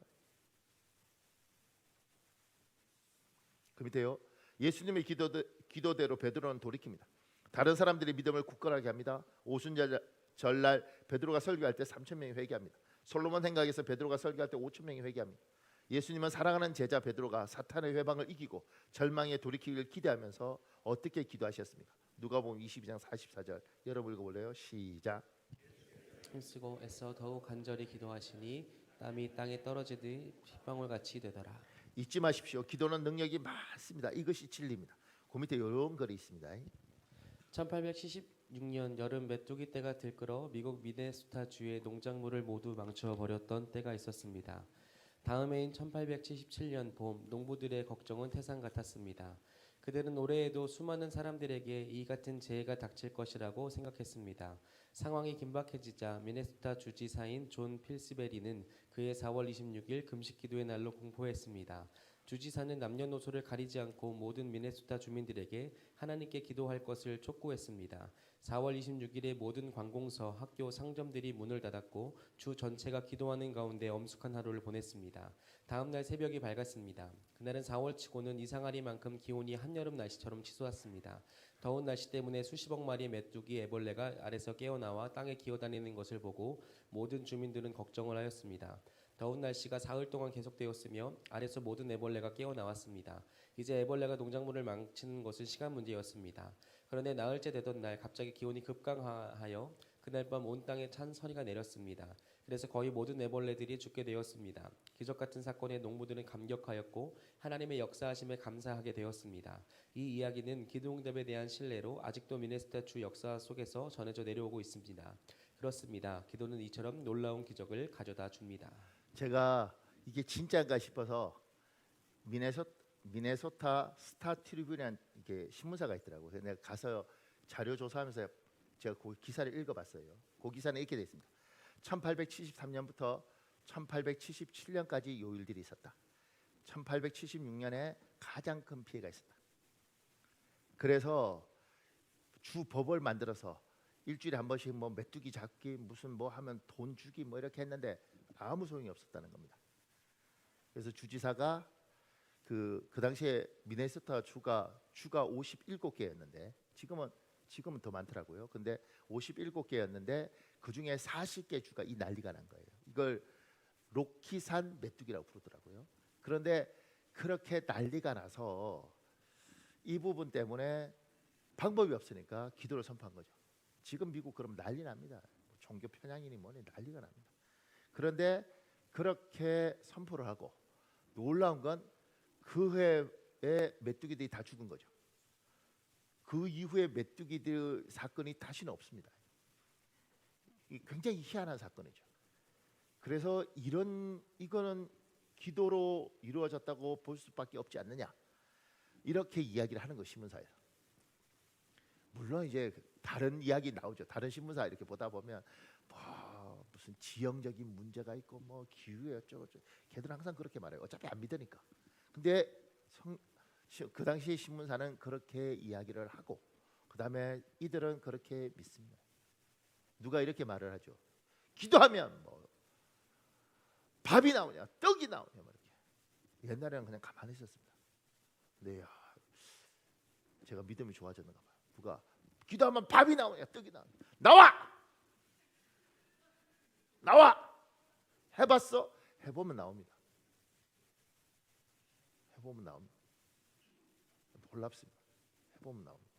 그 밑에요. 예수님의 기도대로 베드로는 돌이킵니다. 다른 사람들이 믿음을 굳건하게 합니다. 오순절날 베드로가 설교할 때 3,000명이 회개합니다. 솔로몬 생각에서 베드로가 설교할 때 5,000명이 회개합니다. 예수님은 사랑하는 제자 베드로가 사탄의 회방을 이기고 절망에 돌이키기를 기대하면서 어떻게 기도하셨습니까? 누가복음 22장 44절 여러분 읽어볼래요? 시작. 힘쓰고 애써 더욱 간절히 기도하시니 땀이 땅에 떨어지듯 핏방울같이 되더라. 잊지 마십시오. 기도는 능력이 많습니다. 이것이 진리입니다. 그 밑에 이런 글이 있습니다. 1876년 여름 메뚜기 떼가 들끓어 미국 미네소타 주의 농작물을 모두 망쳐버렸던 때가 있었습니다. 다음 해인 1877년 봄 농부들의 걱정은 태산 같았습니다. 그들은 올해에도 수많은 사람들에게 이 같은 재해가 닥칠 것이라고 생각했습니다. 상황이 긴박해지자 미네소타 주지사인 존 필스베리는 그해 4월 26일 금식기도의 날로 공포했습니다. 주지사는 남녀노소를 가리지 않고 모든 미네소타 주민들에게 하나님께 기도할 것을 촉구했습니다. 4월 26일에 모든 관공서, 학교, 상점들이 문을 닫았고 주 전체가 기도하는 가운데 엄숙한 하루를 보냈습니다. 다음 날 새벽이 밝았습니다. 그날은 4월치고는 이상하리만큼 기온이 한여름 날씨처럼 치솟았습니다. 더운 날씨 때문에 수십억 마리의 메뚜기 애벌레가 알에서 깨어나와 땅에 기어다니는 것을 보고 모든 주민들은 걱정을 하였습니다. 더운 날씨가 사흘 동안 계속되었으며 알에서 모든 애벌레가 깨어나왔습니다. 이제 애벌레가 농작물을 망치는 것은 시간 문제였습니다. 그런데 나흘째 되던 날 갑자기 기온이 급강하여 그날 밤 온 땅에 찬 서리가 내렸습니다. 그래서 거의 모든 애벌레들이 죽게 되었습니다. 기적 같은 사건에 농부들은 감격하였고 하나님의 역사하심에 감사하게 되었습니다. 이 이야기는 기도응답에 대한 신뢰로 아직도 미네소타 주 역사 속에서 전해져 내려오고 있습니다. 그렇습니다. 기도는 이처럼 놀라운 기적을 가져다 줍니다. 제가 이게 진짜인가 싶어서 미네소타 스타 트리뷴이라는 이게 신문사가 있더라고요. 그래서 내가 가서 자료 조사하면서 제가 그 기사를 읽어봤어요. 그 기사는 이렇게 돼 있습니다. 1873년부터 1877년까지 이 일들이 있었다. 1876년에 가장 큰 피해가 있었다. 그래서 주 법을 만들어서 일주일에 한 번씩 뭐 메뚜기 잡기 무슨 뭐 하면 돈 주기 뭐 이렇게 했는데 아무 소용이 없었다는 겁니다. 그래서 주지사가 그 당시에 미네소타 주가 57개였는데 지금은 더 많더라고요. 근데 57개였는데 그 중에 40개 주가 이 난리가 난 거예요. 이걸 로키산 메뚜기라고 부르더라고요. 그런데 그렇게 난리가 나서 이 부분 때문에 방법이 없으니까 기도를 선포한 거죠. 지금 미국 그럼 난리 납니다. 종교 편향이니 뭐니 난리가 납니다. 그런데 그렇게 선포를 하고 놀라운 건 그 해에 메뚜기들이 다 죽은 거죠. 그 이후에 메뚜기들 사건이 다시는 없습니다. 굉장히 희한한 사건이죠. 그래서 이거는 기도로 이루어졌다고 볼 수밖에 없지 않느냐, 이렇게 이야기를 하는 거 신문사에서. 물론 이제 다른 이야기 나오죠. 다른 신문사 이렇게 보다 보면 뭐 무슨 지형적인 문제가 있고 뭐 기후에 어쩌고저쩌고, 걔들은 항상 그렇게 말해요. 어차피 안 믿으니까. 근데 그 당시 신문사는 그렇게 이야기를 하고, 그 다음에 이들은 그렇게 믿습니다. 누가 이렇게 말을 하죠. 기도하면 뭐 밥이 나오냐, 떡이 나오냐, 뭐 이렇게. 옛날에는 그냥 가만히 있었습니다. 네, 제가 믿음이 좋아졌는가 봐요. 누가 기도하면 밥이 나오냐, 떡이 나오냐. 나와. 해봤어? 해보면 나옵니다. 해보면 나옵니다. 놀랍습니다. 해보면 나옵니다.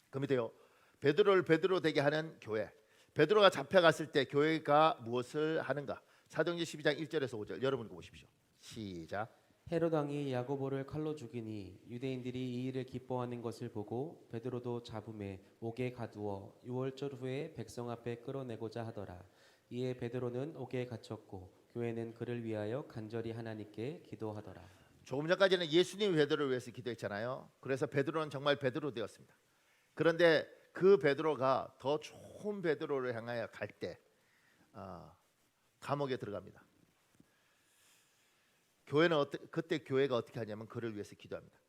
그 밑에요. 베드로를 베드로 되게 하는 교회. 베드로가 잡혀갔을 때 교회가 무엇을 하는가? 사도행전 12장 1절에서 5절 여러분 읽어보십시오. 시작. 헤롯 왕이 야고보를 칼로 죽이니 유대인들이 이 일을 기뻐하는 것을 보고 베드로도 잡음에 옥에 가두어 유월절 후에 백성 앞에 끌어내고자 하더라. 이에 베드로는 옥에 갇혔고 교회는 그를 위하여 간절히 하나님께 기도하더라. 조금 전까지는 예수님이 베드로를 위해서 기도했잖아요. 그래서 베드로는 정말 베드로 되었습니다. 그런데 그 베드로가 더 좋은 베드로를 향하여 갈 때 감옥에 들어갑니다. 그때 교회가 어떻게 하냐면 그를 위해서 기도합니다.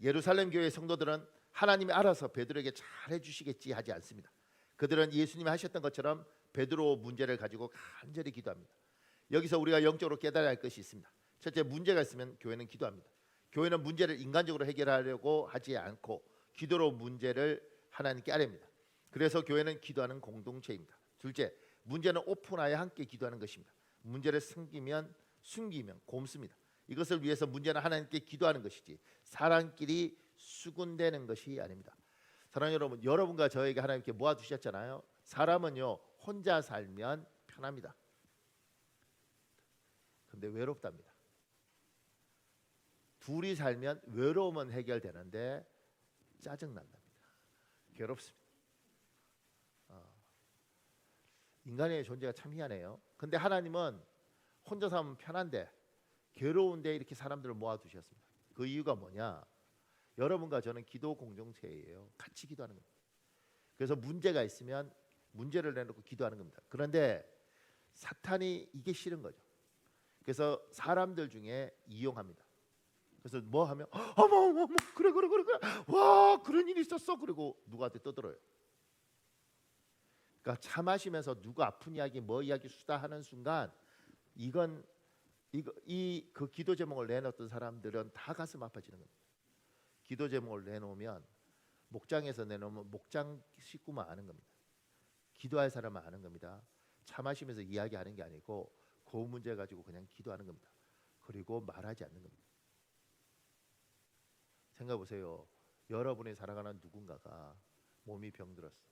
예루살렘 교회 성도들은 하나님이 알아서 베드로에게 잘 해주시겠지 하지 않습니다. 그들은 예수님이 하셨던 것처럼 베드로 문제를 가지고 간절히 기도합니다. 여기서 우리가 영적으로 깨달아야 할 것이 있습니다. 첫째, 문제가 있으면 교회는 기도합니다. 교회는 문제를 인간적으로 해결하려고 하지 않고 기도로 문제를 하나님께 아뢰입니다. 그래서 교회는 기도하는 공동체입니다. 둘째, 문제는 오픈하여 함께 기도하는 것입니다. 문제를 숨기면 곰습니다. 이것을 위해서 문제는 하나님께 기도하는 것이지 사람끼리 수군대는 것이 아닙니다. 사랑하는 여러분, 여러분과 저에게 하나님께 모아두셨잖아요. 사람은요 혼자 살면 편합니다. 근데 외롭답니다. 둘이 살면 외로움은 해결되는데 짜증난답니다. 괴롭습니다. 인간의 존재가 참 희한해요. 근데 하나님은 혼자 살면 편한데 괴로운데 이렇게 사람들을 모아두셨습니다. 그 이유가 뭐냐? 여러분과 저는 기도 공동체예요. 같이 기도하는 겁니다. 그래서 문제가 있으면 문제를 내놓고 기도하는 겁니다. 그런데 사탄이 이게 싫은 거죠. 그래서 사람들 중에 이용합니다. 그래서 뭐 하면 어머 그래 와 그런 일이 있었어. 그리고 누구한테 떠들어요. 그러니까 차 마시면서 누구 아픈 이야기 뭐 이야기 수다하는 순간 그 기도 제목을 내놓던 사람들은 다 가슴 아파지는 겁니다. 기도 제목을 내놓으면 목장에서 내놓으면 목장 식구만 아는 겁니다. 기도할 사람만 아는 겁니다. 차 마시면서 이야기하는 게 아니고 그 문제 가지고 그냥 기도하는 겁니다. 그리고 말하지 않는 겁니다. 생각해 보세요. 여러분이 사랑하는 누군가가 몸이 병들었어.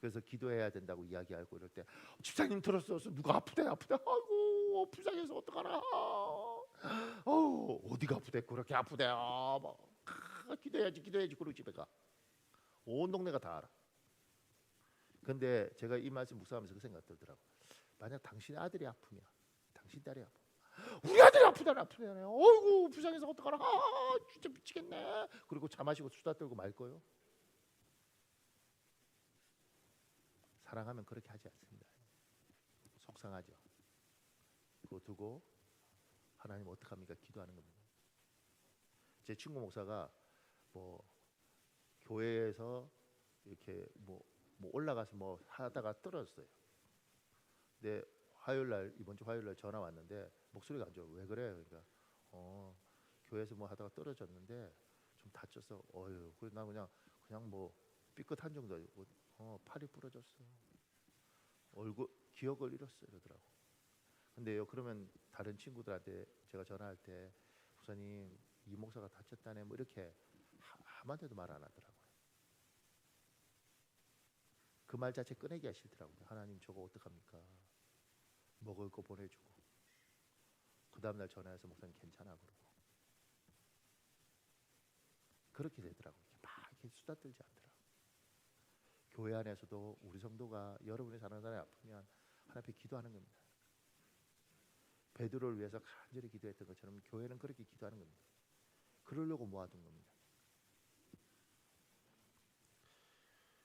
그래서 기도해야 된다고 이야기하고 이럴 때 집사님 들었어. 누가 아프대. 아이고 불쌍해서 어떡하나. 어디가 아프대. 그렇게 아프대. 기도해야지. 그러고 집에 가. 온 동네가 다 알아. 근데 제가 이 말씀 묵상하면서 그 생각 들더라고. 만약 당신의 아들이 아프면, 당신 딸이 아프, 우리 아들이 아프다네. 어이구 불쌍해서 어떡하나. 진짜 미치겠네. 그리고 차 마시고 수다 떨고 말 거요. 사랑하면 그렇게 하지 않습니다. 속상하죠. 그거 두고 하나님 어떡합니까? 기도하는 겁니다. 제 친구 목사가 뭐 교회에서 이렇게 뭐 올라가서 뭐 하다가 떨어졌어요. 근데 이번 주 화요일 날 전화 왔는데 목소리가 안 좋아. 왜 그래? 그러니까 교회에서 뭐 하다가 떨어졌는데 좀 다쳤어. 그래서 나 그냥 뭐 삐끗한 정도 아니고 팔이 부러졌어. 기억을 잃었어 이러더라고. 근데요, 그러면 다른 친구들한테 제가 전화할 때 목사님 이 목사가 다쳤다네 뭐 이렇게 한마디도 말 안 하더라고요. 그 말 자체 꺼내기 싫더라고요. 하나님 저거 어떡합니까? 먹을 거 보내주고 그 다음날 전화해서 목사님 괜찮아 그러고 그렇게 되더라고요. 막 이렇게 수다 떨지 않더라고요. 교회 안에서도 우리 성도가 여러분이 사는 사람이 아프면 하나님 앞에 기도하는 겁니다. 베드로를 위해서 간절히 기도했던 것처럼 교회는 그렇게 기도하는 겁니다. 그러려고 모아둔 겁니다.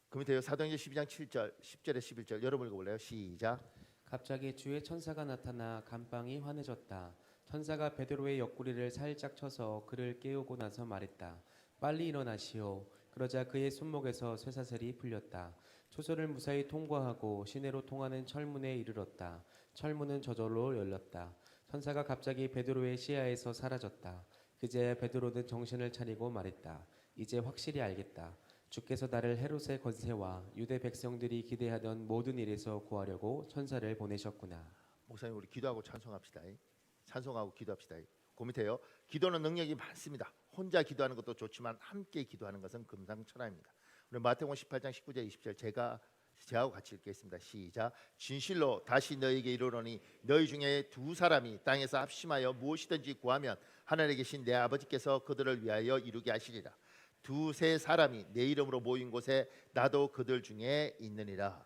그 밑에 사도행전 12장 7절 10절에 11절 여러분 읽어볼래요? 시작. 갑자기 주의 천사가 나타나 감방이 환해졌다. 천사가 베드로의 옆구리를 살짝 쳐서 그를 깨우고 나서 말했다. 빨리 일어나시오. 그러자 그의 손목에서 쇠사슬이 풀렸다. 초소를 무사히 통과하고 시내로 통하는 철문에 이르렀다. 철문은 저절로 열렸다. 천사가 갑자기 베드로의 시야에서 사라졌다. 그제야 베드로는 정신을 차리고 말했다. 이제 확실히 알겠다. 주께서 나를 헤롯의 권세와 유대 백성들이 기대하던 모든 일에서 구하려고 천사를 보내셨구나. 목사님 우리 기도하고 찬송합시다. 찬송하고 기도합시다. 그 밑에요. 기도는 능력이 많습니다. 혼자 기도하는 것도 좋지만 함께 기도하는 것은 금상첨화입니다. 우리 마태복음 18장 19절 20절 제하고 같이 읽겠습니다. 시작. 진실로 다시 너희에게 이르노니 너희 중에 두 사람이 땅에서 합심하여 무엇이든지 구하면 하늘에 계신 내 아버지께서 그들을 위하여 이루게 하시리라. 두세 사람이 내 이름으로 모인 곳에 나도 그들 중에 있느니라.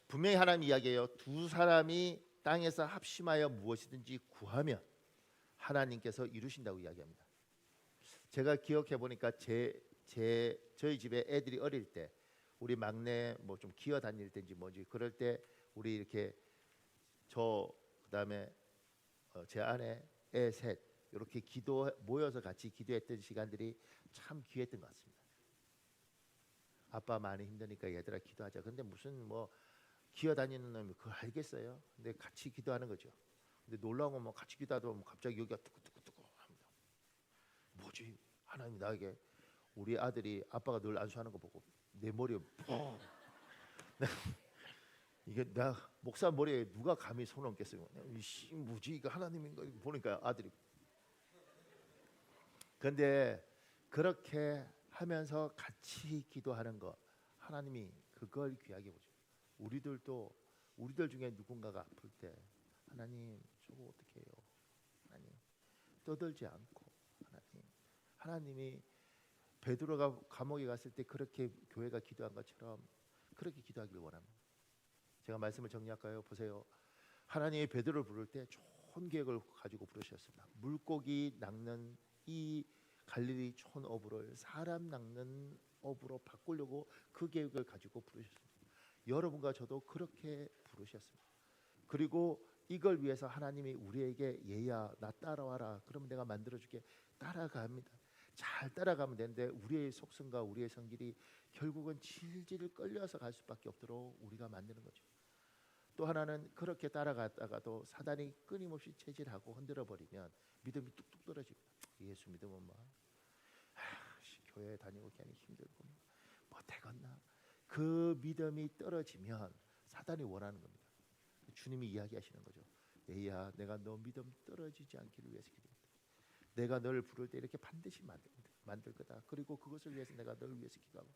분명히 하나님 이야기해요. 두 사람이 땅에서 합심하여 무엇이든지 구하면 하나님께서 이루신다고 이야기합니다. 제가 기억해 보니까 저희 집에 애들이 어릴 때 우리 막내 뭐 좀 기어 다닐 때인지 뭐지 그럴 때 우리 이렇게 저 그다음에 제 아내 애 셋 이렇게 기도 모여서 같이 기도했던 시간들이 참 귀했던 것 같습니다. 아빠 많이 힘드니까 얘들아 기도하자. 근데 무슨 뭐 기어 다니는 놈이 그걸 알겠어요? 근데 같이 기도하는 거죠. 근데 놀라운 건 뭐 같이 기도하다 보면 갑자기 여기가 뜨거뜨거뜨거 합니다. 뭐지? 하나님이 나에게 우리 아들이 아빠가 늘 안수하는 거 보고 내 머리에 뻥 이게 나 목사 머리에 누가 감히 손 얹겠어요? 이씨 뭐지 이거 하나님인가 보니까 아들이. 근데 그렇게 하면서 같이 기도하는 거 하나님이 그걸 귀하게 보죠. 우리들 중에 누군가가 아플 때 하나님 저거 어떻게 해요? 하나님 떠들지 않고 하나님이 베드로가 감옥에 갔을 때 그렇게 교회가 기도한 것처럼 그렇게 기도하기를 원합니다. 제가 말씀을 정리할까요? 보세요. 하나님이 베드로를 부를 때 좋은 계획을 가지고 부르셨습니다. 물고기 낚는 이 갈릴리 촌 어부를 사람 낚는 어부로 바꾸려고 그 계획을 가지고 부르셨습니다. 여러분과 저도 그렇게 부르셨습니다. 그리고 이걸 위해서 하나님이 우리에게 얘야 나 따라와라. 그러면 내가 만들어줄게. 따라갑니다. 잘 따라가면 되는데 우리의 속성과 우리의 성질이 결국은 질질 끌려서 갈 수밖에 없도록 우리가 만드는 거죠. 또 하나는 그렇게 따라갔다가도 사단이 끊임없이 체질하고 흔들어 버리면 믿음이 뚝뚝 떨어집니다. 예수 믿으면 뭐 교회 다니고 괜히 힘들고 뭐 되겠나. 그 믿음이 떨어지면 사단이 원하는 겁니다. 주님이 이야기하시는 거죠. 얘야 내가 너 믿음 떨어지지 않기를 위해서 기도한다. 내가 너를 부를 때 이렇게 반드시 만들 거다. 그리고 그것을 위해서 내가 너를 위해서 기도하고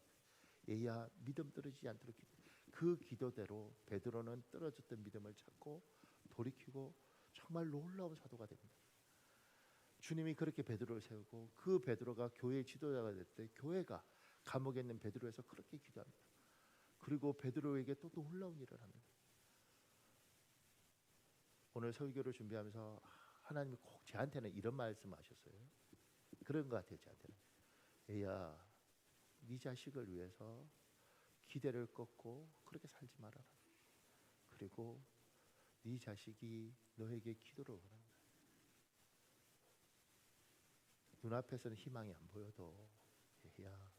얘야 믿음 떨어지지 않도록 기도. 그 기도대로 베드로는 떨어졌던 믿음을 찾고 돌이키고 정말 놀라운 사도가 됩니다. 주님이 그렇게 베드로를 세우고 그 베드로가 교회의 지도자가 될 때 교회가 감옥에 있는 베드로에서 그렇게 기도합니다. 그리고 베드로에게 또 놀라운 일을 합니다. 오늘 설교를 준비하면서 하나님이 꼭 저한테는 이런 말씀하셨어요. 그런 것 같아요. 저한테는 얘야 네 자식을 위해서 기대를 꺾고 그렇게 살지 말아라. 그리고 네 자식이 너에게 기도를 원한다. 눈앞에서는 희망이 안 보여도 얘야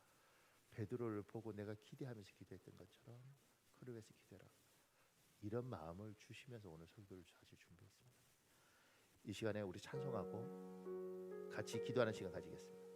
베드로를 보고 내가 기대하면서 기도했던 것처럼 그를 위해서 기대라. 이런 마음을 주시면서 오늘 설교를 사실 준비했습니다. 이 시간에 우리 찬송하고 같이 기도하는 시간 가지겠습니다.